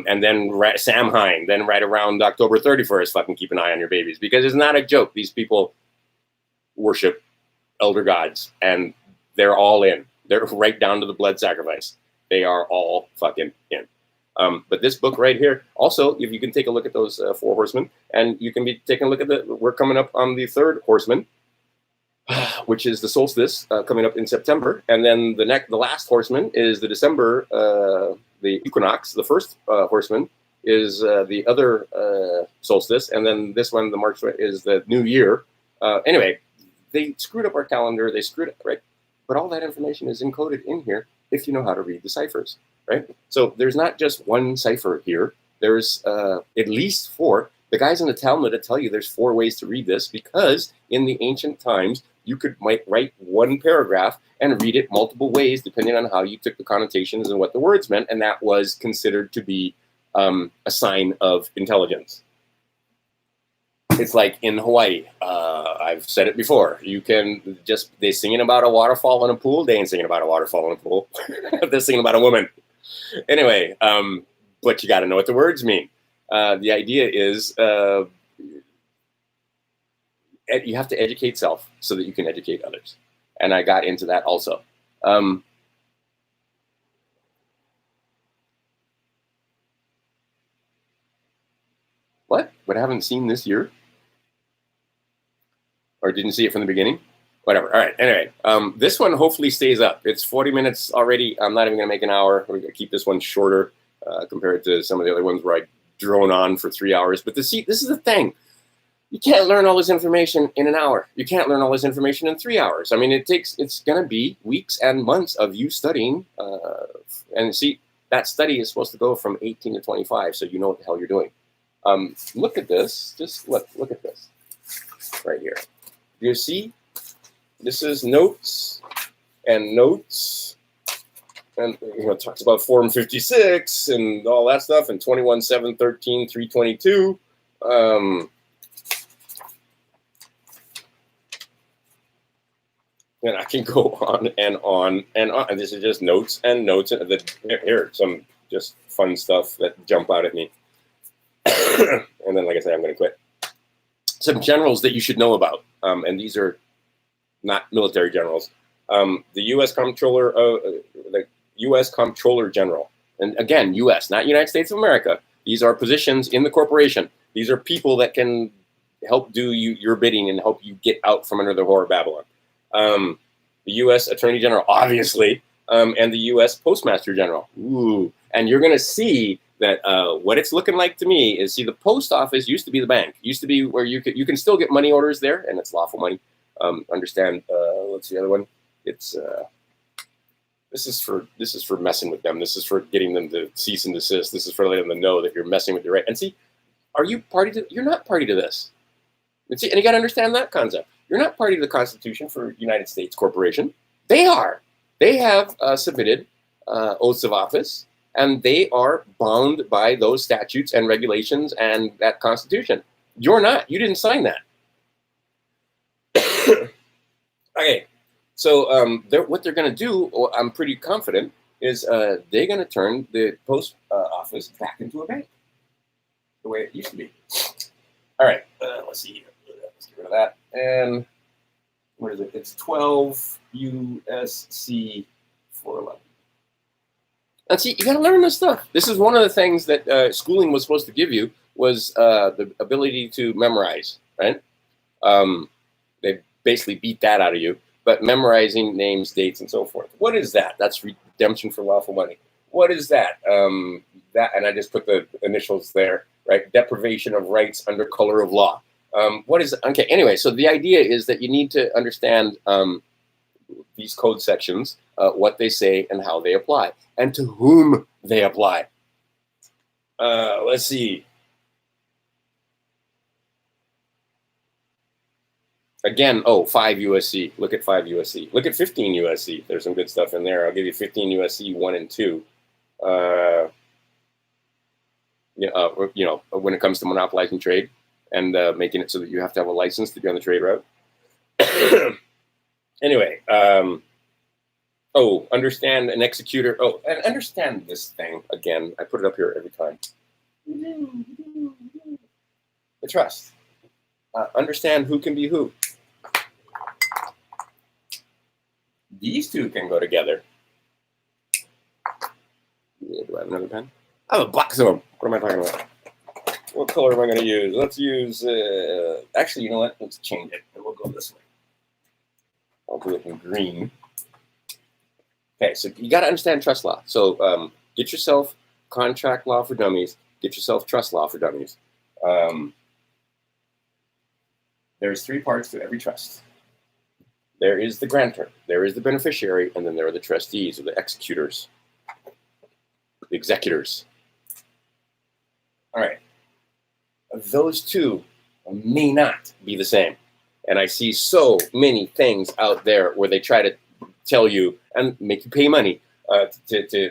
And then Samhain, then right around October 31st, fucking keep an eye on your babies. Because it's not a joke. These people worship elder gods, and they're all in. They're right down to the blood sacrifice. They are all fucking in. But this book right here, also, if you can take a look at those 4 horsemen, and you can be taking a look at we're coming up on the 3rd horseman, which is the solstice coming up in September. And then the last horseman is the December, the equinox. The first horseman is the other solstice. And then this one, the March, is the new year. Anyway, they screwed up our calendar. They screwed up, right? But all that information is encoded in here if you know how to read the ciphers, right? So there's not just one cipher here. There's at least four. The guys in the Talmud that tell you there's four ways to read this, because in the ancient times, you might write one paragraph and read it multiple ways, depending on how you took the connotations and what the words meant, and that was considered to be a sign of intelligence. It's like in Hawaii. I've said it before. You can they're singing about a waterfall in a pool. They ain't singing about a waterfall in a pool. They're singing about a woman. Anyway, but you got to know what the words mean. The idea is you have to educate self so that you can educate others. And I got into that also. What? But I haven't seen this year? Or didn't see it from the beginning? Whatever. All right. Anyway, this one hopefully stays up. It's 40 minutes already. I'm not even going to make an hour. We're going to keep this one shorter compared to some of the other ones where I drone on for 3 hours. But this is the thing. You can't learn all this information in an hour. You can't learn all this information in 3 hours. I mean, it's going to be weeks and months of you studying. And see, that study is supposed to go from 18 to 25, so you know what the hell you're doing. Look at this. Just look at this right here. You see, this is notes, and it talks about Form 56 and all that stuff, and 21, 7, 13, 322. And I can go on and on and on. And this is just notes and notes. And here, some just fun stuff that jump out at me. And then, like I said, I'm going to quit. Some generals that you should know about. And these are not military generals. The U.S. Comptroller, the U.S. Comptroller General. And again, U.S., not United States of America. These are positions in the corporation. These are people that can help do your bidding and help you get out from under the whore of Babylon. The U.S. Attorney General, obviously, and the U.S. Postmaster General. Ooh. And you're going to see that what it's looking like to me is, see, the post office used to be the bank. Used to be where you can still get money orders there, and it's lawful money. Understand? What's the other one? It's this is for messing with them. This is for getting them to cease and desist. This is for letting them know that you're messing with your right. And see, are you party to? You're not party to this. And see, and you got to understand that concept. You're not party to the Constitution for United States Corporation. They are. They have submitted oaths of office, and they are bound by those statutes and regulations and that Constitution. You're not. You didn't sign that. Okay. So what they're going to do, I'm pretty confident, is they're going to turn the post office back into a bank, the way it used to be. All right. Let's see here. Let's get rid of that. And what is it? It's 12 USC 411. And see, you got to learn this stuff. This is one of the things that schooling was supposed to give you, was the ability to memorize, right? They basically beat that out of you. But memorizing names, dates, and so forth. What is that? That's redemption for lawful money. What is that? That, and I just put the initials there, right? Deprivation of rights under color of law. What is it? Okay, anyway, so the idea is that you need to understand these code sections, what they say and how they apply, and to whom they apply. Let's see. Again, 5 USC. Look at 5 USC. Look at 15 USC. There's some good stuff in there. I'll give you 15 USC 1 and 2. When it comes to monopolizing trade and making it so that you have to have a license to be on the trade route. Anyway, understand an executor. And understand this thing again. I put it up here every time. The trust. Understand who can be who. These two can go together. Do I have another pen? I have a box of them. What am I talking about? What color am I going to use? Let's use, actually, you know what? Let's change it. And we'll go this way. I'll do it in green. Okay, so you got to understand trust law. So get yourself contract law for dummies. Get yourself trust law for dummies. There's 3 parts to every trust. There is the grantor, there is the beneficiary, and then there are the trustees or the executors, the executors. All right. Those two may not be the same. And I see so many things out there where they try to tell you and make you pay money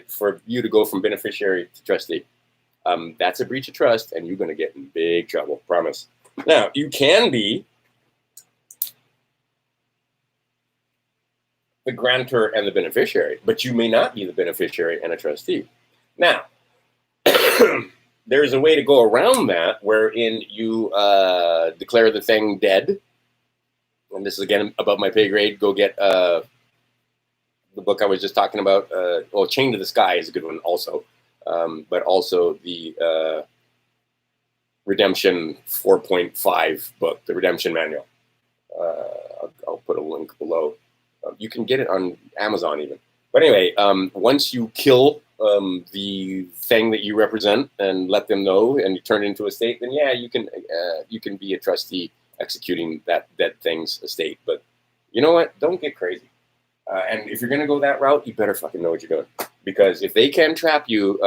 for you to go from beneficiary to trustee. That's a breach of trust, and you're going to get in big trouble, promise. Now, you can be the grantor and the beneficiary, but you may not be the beneficiary and a trustee. Now, there's a way to go around that wherein you declare the thing dead. And this is, again, above my pay grade. Go get the book I was just talking about. Well, Chain to the Sky is a good one also. But also the Redemption 4.5 book, the Redemption Manual. I'll put a link below. You can get it on Amazon even. But anyway, once you kill the thing that you represent and let them know, and you turn it into a estate, then yeah, you can be a trustee executing that dead thing's estate. But you know what? Don't get crazy. And if you're going to go that route, you better fucking know what you're doing. Because if they can trap you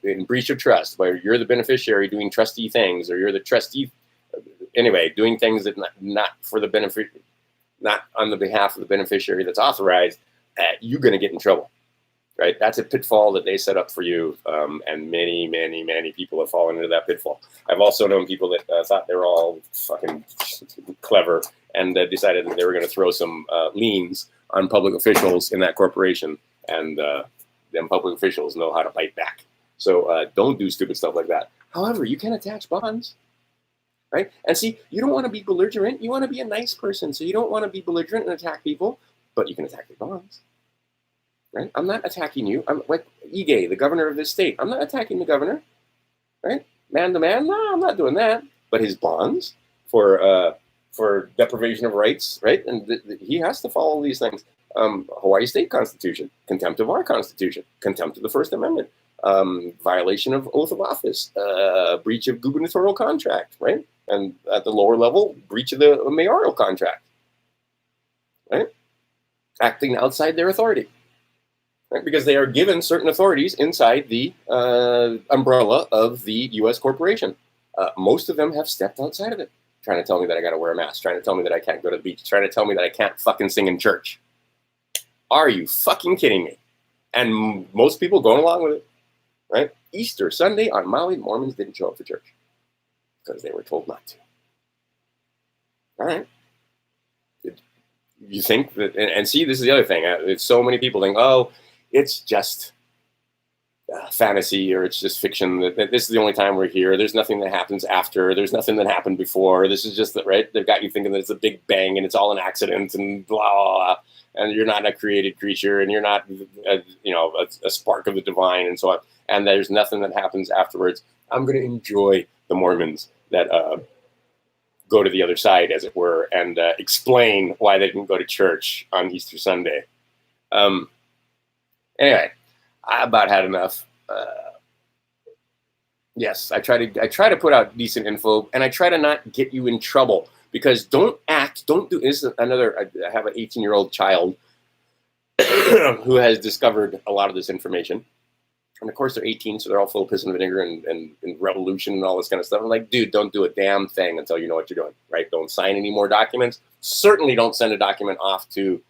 in breach of trust, where you're the beneficiary doing trustee things, or you're the trustee, anyway, doing things that not for the benefit, not on the behalf of the beneficiary that's authorized, you're going to get in trouble. Right? That's a pitfall that they set up for you, and many, many, many people have fallen into that pitfall. I've also known people that thought they were all fucking clever and decided that they were going to throw some liens on public officials in that corporation, and them public officials know how to bite back. So don't do stupid stuff like that. However, you can attach bonds, right? And see, you don't want to be belligerent. You want to be a nice person, so you don't want to be belligerent and attack people, but you can attack your bonds. Right? I'm not attacking you. I'm like Ige, the governor of this state. I'm not attacking the governor, right? Man to man, no, I'm not doing that. But his bonds for deprivation of rights, right? And he has to follow these things. Hawaii State Constitution, contempt of our Constitution, contempt of the First Amendment, violation of oath of office, breach of gubernatorial contract, right? And at the lower level, breach of the mayoral contract, right? Acting outside their authority. Right? Because they are given certain authorities inside the umbrella of the U.S. corporation. Most of them have stepped outside of it, trying to tell me that I got to wear a mask, trying to tell me that I can't go to the beach, trying to tell me that I can't fucking sing in church. Are you fucking kidding me? And most people going along with it, right? Easter Sunday on Maui, Mormons didn't show up for church because they were told not to. All right. You think that, and see, this is the other thing. It's so many people think, oh, it's just fantasy, or it's just fiction. That this is the only time we're here. There's nothing that happens after. There's nothing that happened before. This is just that, right? They've got you thinking that it's a big bang and it's all an accident and blah, blah, blah. And you're not a created creature, and you're not, a spark of the divine, and so on. And there's nothing that happens afterwards. I'm going to enjoy the Mormons that go to the other side, as it were, and explain why they didn't go to church on Easter Sunday. Anyway, I about had enough. Yes, I try to put out decent info, and I try to not get you in trouble, because don't do. This is another. I have an 18-year-old child who has discovered a lot of this information, and of course they're 18, so they're all full of piss and vinegar and revolution and all this kind of stuff. I'm like, dude, don't do a damn thing until you know what you're doing, right? Don't sign any more documents. Certainly don't send a document off to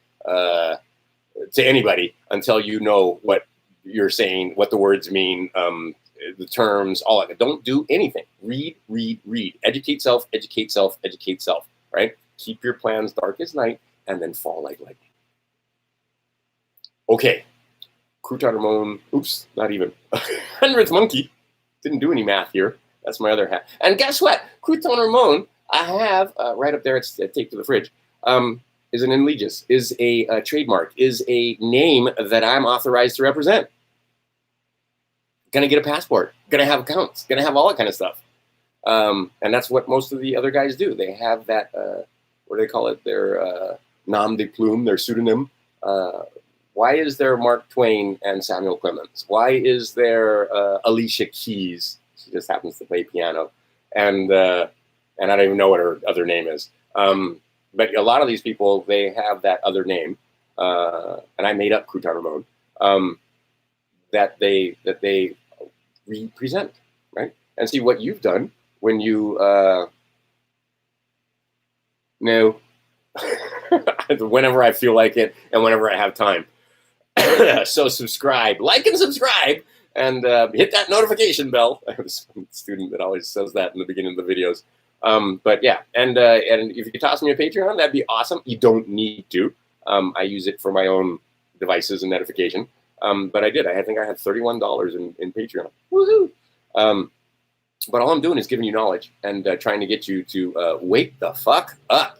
anybody until you know what you're saying, what the words mean, the terms, all of it. Don't do anything. Read. Educate self, right? Keep your plans dark as night, and then fall like lightning. Okay. Crouton Ramon, oops, not even. 100th monkey. Didn't do any math here. That's my other hat. And guess what? Crouton Ramon, I have, right up there, it's taped to the fridge, is an allegiance, is a trademark, is a name that I'm authorized to represent. Gonna get a passport, gonna have accounts, gonna have all that kind of stuff. And that's what most of the other guys do. They have that, what do they call it? Their nom de plume, their pseudonym. Why is there Mark Twain and Samuel Clemens? Why is there Alicia Keys? She just happens to play piano. And I don't even know what her other name is. But a lot of these people, they have that other name, and I made up Crouton Ramon, that they represent, right? And see what you've done when you know, whenever I feel like it and whenever I have time. So subscribe, like and subscribe, and hit that notification bell. I have a student that always says that in the beginning of the videos. But yeah, and if you could toss me a Patreon, that'd be awesome. You don't need to. I use it for my own devices and notification. But I did. I think I had $31 in Patreon. Woohoo! But all I'm doing is giving you knowledge and trying to get you to wake the fuck up.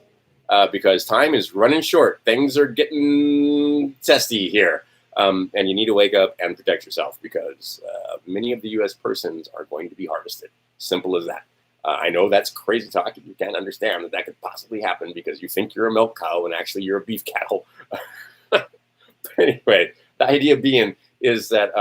Because time is running short. Things are getting testy here. And you need to wake up and protect yourself because many of the U.S. persons are going to be harvested. Simple as that. I know that's crazy talk. You can't understand that that could possibly happen because you think you're a milk cow and actually you're a beef cattle. But anyway, the idea being is that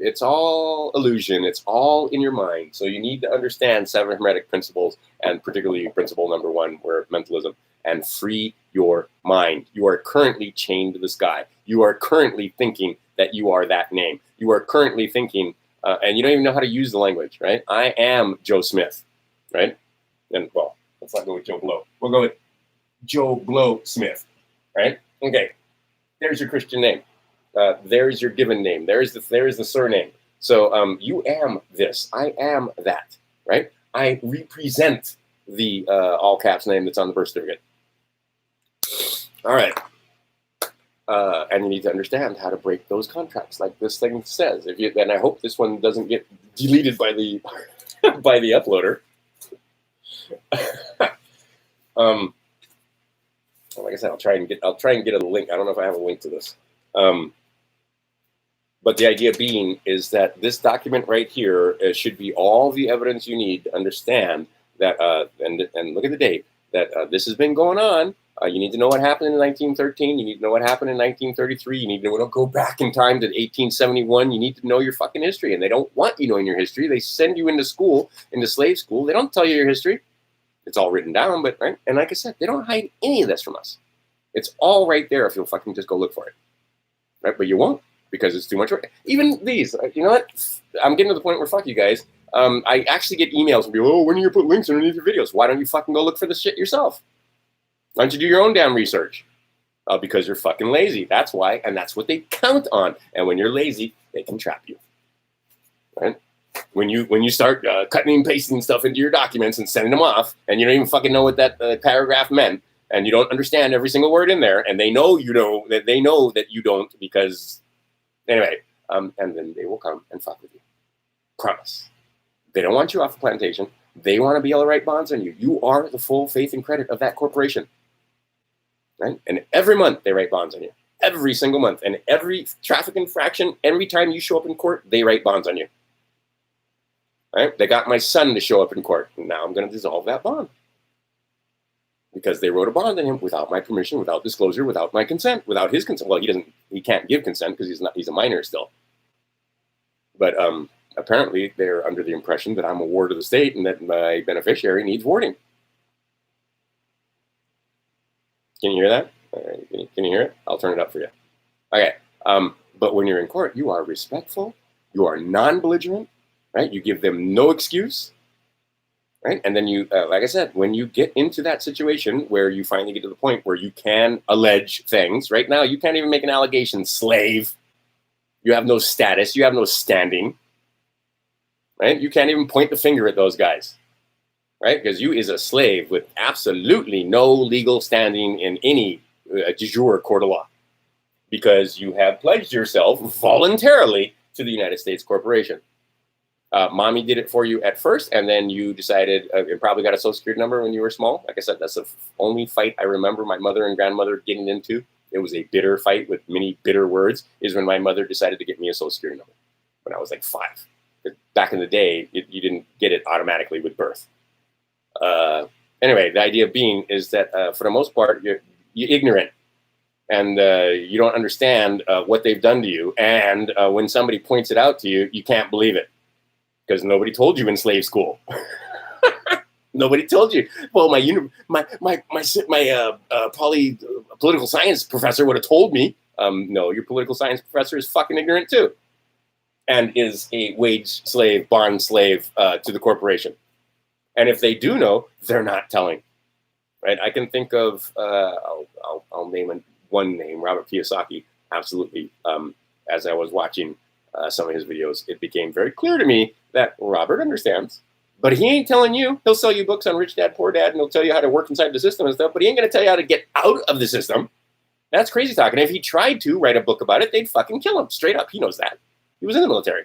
it's all illusion. It's all in your mind. So you need to understand 7 hermetic principles, and particularly principle number 1, where mentalism, and free your mind. You are currently chained to the sky. You are currently thinking that you are that name. You are currently thinking, and you don't even know how to use the language, right? I am Joe Smith, right? And well, let's not go with Joe Blow. We'll go with Joe Blow Smith, right? Okay, there's your Christian name. There's your given name. There's the surname. So you am this. I am that, right? I represent the all caps name that's on the birth certificate. All right. And you need to understand how to break those contracts, like this thing says. And I hope this one doesn't get deleted by the by the uploader. Like I said, I'll try and get a link. I don't know if I have a link to this. But the idea being is that this document right here should be all the evidence you need to understand that, and look at the date, that this has been going on. You need to know what happened in 1913. You need to know what happened in 1933. You need to go back in time to 1871. You need to know your fucking history. And they don't want you knowing your history. They send you into school, into slave school. They don't tell you your history. It's all written down, but right. And like I said, they don't hide any of this from us. It's all right there if you'll fucking just go look for it. Right? But you won't, because it's too much work. Even these, you know what? I'm getting to the point where fuck you guys. I actually get emails from people, oh, when are you going to put links underneath your videos? Why don't you fucking go look for this shit yourself? Why don't you do your own damn research? Because you're fucking lazy. That's why, and that's what they count on. And when you're lazy, they can trap you. Right? When you start cutting and pasting stuff into your documents and sending them off, and you don't even fucking know what that paragraph meant, and you don't understand every single word in there, and they know you know that they know that you don't, because anyway, and then they will come and fuck with you. Promise. They don't want you off the plantation. They want to be able to write bonds on you. You are the full faith and credit of that corporation. Right? And every month they write bonds on you. Every single month. And every traffic infraction, every time you show up in court, they write bonds on you. Right? They got my son to show up in court. And now I'm going to dissolve that bond. Because they wrote a bond on him without my permission, without disclosure, without my consent, without his consent. Well, he can't give consent because he's a minor still. But apparently they're under the impression that I'm a ward of the state and that my beneficiary needs warding. Can you hear that? Can you hear it? I'll turn it up for you. Okay. But when you're in court, you are respectful. You are non-belligerent, right? You give them no excuse, right? And then you, like I said, when you get into that situation where you finally get to the point where you can allege things, right now you can't even make an allegation, slave. You have no status. You have no standing, right? You can't even point the finger at those guys. Right? Because you is a slave with absolutely no legal standing in any de jure court of law. Because you have pledged yourself voluntarily to the United States corporation. Mommy did it for you at first, and then you decided, you probably got a social security number when you were small. Like I said, that's the only fight I remember my mother and grandmother getting into. It was a bitter fight with many bitter words, is when my mother decided to get me a social security number when I was like 5. Back in the day, you didn't get it automatically with birth. Anyway, the idea being is that for the most part, you're ignorant and you don't understand what they've done to you. And when somebody points it out to you, you can't believe it because nobody told you in slave school. Nobody told you. Well, political science professor would have told me. No, your political science professor is fucking ignorant too, and is a wage slave, bond slave to the corporation. And if they do know, they're not telling. Right? I can think of I'll name one name, Robert Kiyosaki. Absolutely. As I was watching some of his videos, it became very clear to me that Robert understands. But he ain't telling you. He'll sell you books on Rich Dad, Poor Dad, and he'll tell you how to work inside the system and stuff, but he ain't going to tell you how to get out of the system. That's crazy talk. And if he tried to write a book about it, they'd fucking kill him. Straight up. He knows that. He was in the military.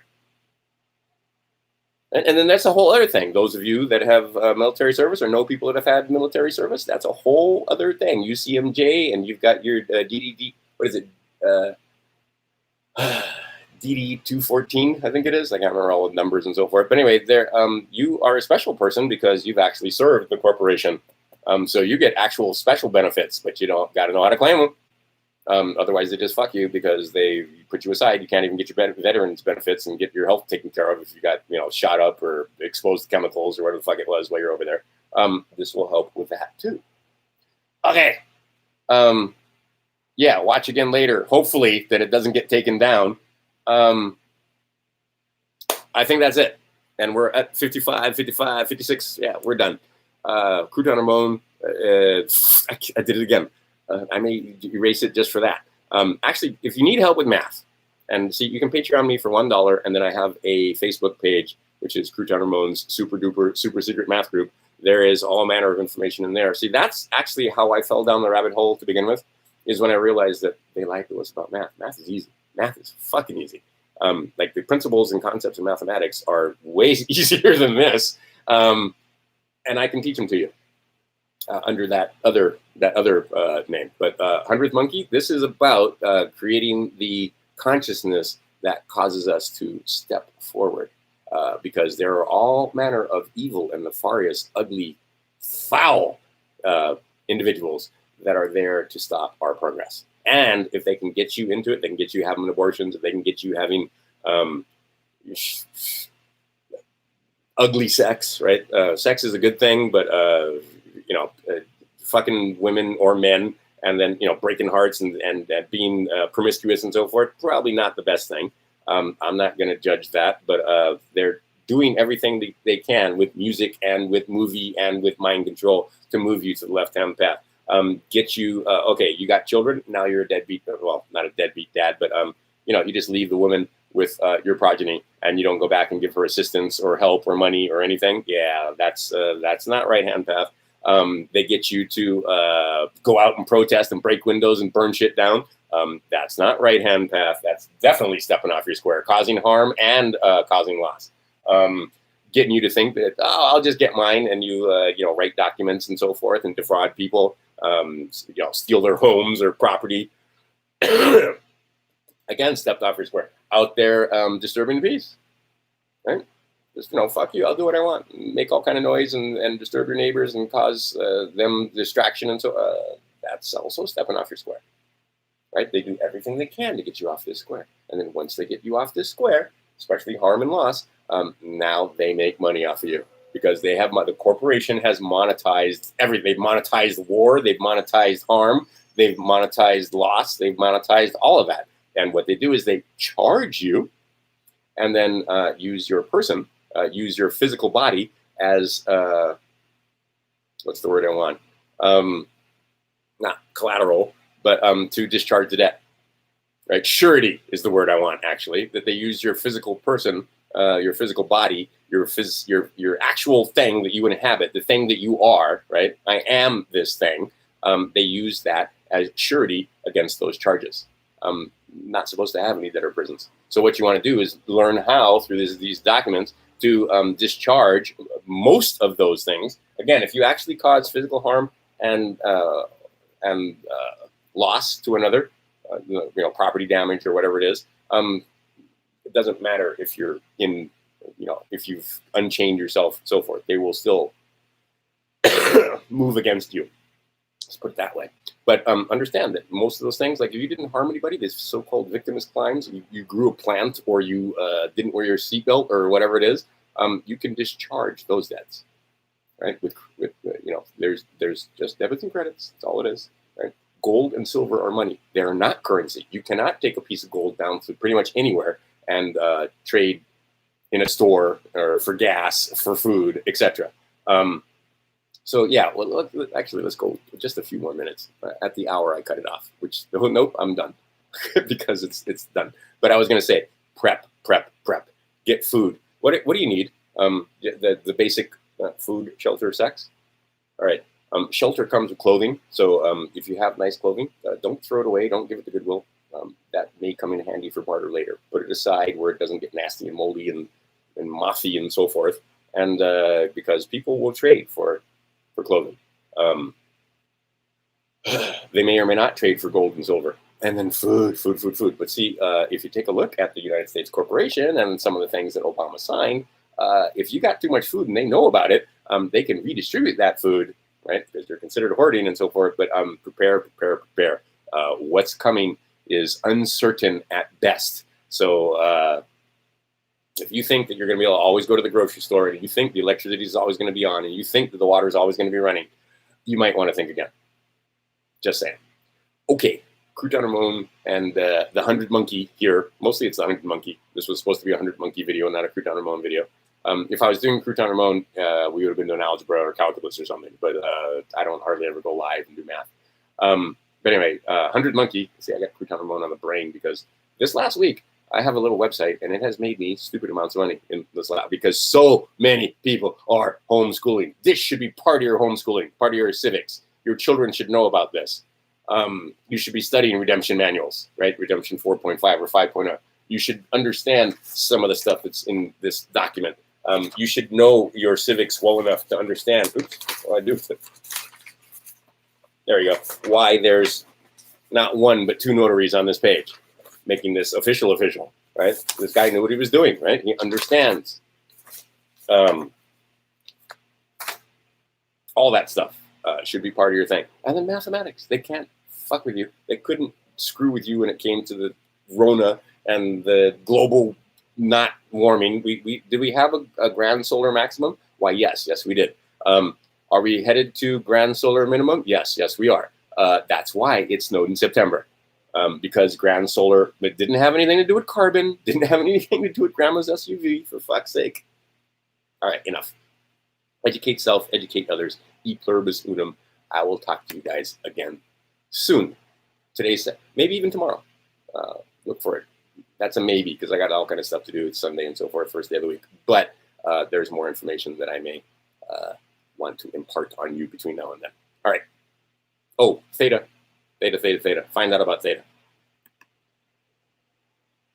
And then that's a whole other thing. Those of you that have military service or know people that have had military service, that's a whole other thing. UCMJ, and you've got your DDD, what is it? DD 214, I think it is. I can't remember all the numbers and so forth. But anyway, you are a special person because you've actually served the corporation. So you get actual special benefits, but you don't got to know how to claim them. Otherwise, they just fuck you because they put you aside. You can't even get your veterans benefits and get your health taken care of if you got shot up or exposed to chemicals or whatever the fuck it was while you're over there. This will help with that too. Okay. Yeah, watch again later. Hopefully that it doesn't get taken down. I think that's it. And we're at 55, 55, 56. Yeah, we're done. Crouton Ramon, I did it again. I may erase it just for that. Actually, if you need help with math, and see, you can Patreon me for $1, and then I have a Facebook page, which is Crouton Ramon's super duper super secret math group. There is all manner of information in there. See, that's actually how I fell down the rabbit hole to begin with, is when I realized that they lied to us about math. Math is easy. Math is fucking easy. Like the principles and concepts of mathematics are way easier than this, and I can teach them to you under that other name. But 100th Monkey, this is about creating the consciousness that causes us to step forward, because there are all manner of evil and nefarious, ugly, foul individuals that are there to stop our progress. And if they can get you into it, they can get you having abortions, if they can get you having ugly sex, right? Sex is a good thing, but fucking women or men and then breaking hearts and being promiscuous and so forth, probably not the best thing. I'm not going to judge that, but they're doing everything they can with music and with movie and with mind control to move you to the left-hand path. Get you, okay, you got children, now you're a deadbeat, well, not a deadbeat dad, but, you just leave the woman with your progeny and you don't go back and give her assistance or help or money or anything. Yeah, that's not right-hand path. They get you to go out and protest and break windows and burn shit down. That's not right-hand path. That's definitely stepping off your square, causing harm and causing loss. Getting you to think that, oh, I'll just get mine, and you write documents and so forth and defraud people, steal their homes or property. Again, stepped off your square. Out there disturbing the peace, right? Just, fuck you, I'll do what I want. Make all kind of noise and disturb your neighbors and cause them distraction. And so that's also stepping off your square, right? They do everything they can to get you off this square. And then once they get you off this square, especially harm and loss, now they make money off of you because they have the corporation has monetized everything. They've monetized war. They've monetized harm. They've monetized loss. They've monetized all of that. And what they do is they charge you and then use your person, use your physical body as, what's the word I want? Not collateral, but to discharge the debt, right? Surety is the word I want, actually, that they use your physical person, your physical body, your actual thing that you inhabit, the thing that you are, right? I am this thing. They use that as surety against those charges. Not supposed to have any debtor prisons. So what you want to do is learn how, through these documents, to discharge most of those things. Again, if you actually cause physical harm and loss to another, property damage or whatever it is, it doesn't matter if you're in, if you've unchained yourself, so forth. They will still move against you. Let's put it that way. But understand that most of those things, like if you didn't harm anybody, these so-called victimless crimes, you grew a plant or you didn't wear your seatbelt or whatever it is, you can discharge those debts. right? With there's just debits and credits. That's all it is, right? Gold and silver are money. They are not currency. You cannot take a piece of gold down to pretty much anywhere and trade in a store or for gas, for food, etc. So yeah, well, let's go just a few more minutes. At the hour, I cut it off. Which nope, I'm done because it's done. But I was going to say prep. Get food. What do you need? The basic food, shelter, sex. All right. Shelter comes with clothing. So if you have nice clothing, don't throw it away. Don't give it to Goodwill. That may come in handy for barter later. Put it aside where it doesn't get nasty and moldy and mothy and so forth. And because people will trade for clothing. They may or may not trade for gold and silver. And then food. But see, if you take a look at the United States corporation and some of the things that Obama signed, if you got too much food and they know about it, they can redistribute that food, right? Because they're considered hoarding and so forth. But prepare. What's coming is uncertain at best. So if you think that you're going to be able to always go to the grocery store, and you think the electricity is always going to be on, and you think that the water is always going to be running, you might want to think again. Just saying. Okay, Crouton Ramon and the 100 Monkey here. Mostly it's the 100 Monkey. This was supposed to be a 100 Monkey video, not a Crouton Ramon video. If I was doing Crouton Ramon, we would have been doing algebra or calculus or something, but I don't hardly ever go live and do math. But anyway, 100 Monkey. See, I got Crouton Ramon on the brain because this last week, I have a little website, and it has made me stupid amounts of money in this lab because so many people are homeschooling. This should be part of your homeschooling, part of your civics. Your children should know about this. You should be studying redemption manuals, right? Redemption 4.5 or 5.0. You should understand some of the stuff that's in this document. You should know your civics well enough to understand. Oops, what do I do with it? There you go. Why there's not one but two notaries on this page, making this official, right? This guy knew what he was doing, right? He understands all that stuff should be part of your thing. And then mathematics. They can't fuck with you. They couldn't screw with you when it came to the Rona and the global not warming. Did we have a grand solar maximum? Why, yes, we did. Are we headed to grand solar minimum? Yes, we are. That's why it snowed in September. Because grand solar, it didn't have anything to do with carbon, didn't have anything to do with grandma's SUV, for fuck's sake. All right, enough. Educate self, educate others. E pluribus unum. I will talk to you guys again soon. Today's, maybe even tomorrow. Look for it. That's a maybe, because I got all kind of stuff to do. It's Sunday and so forth, first day of the week. But there's more information that I may want to impart on you between now and then. All right. Oh, theta. Find out about theta.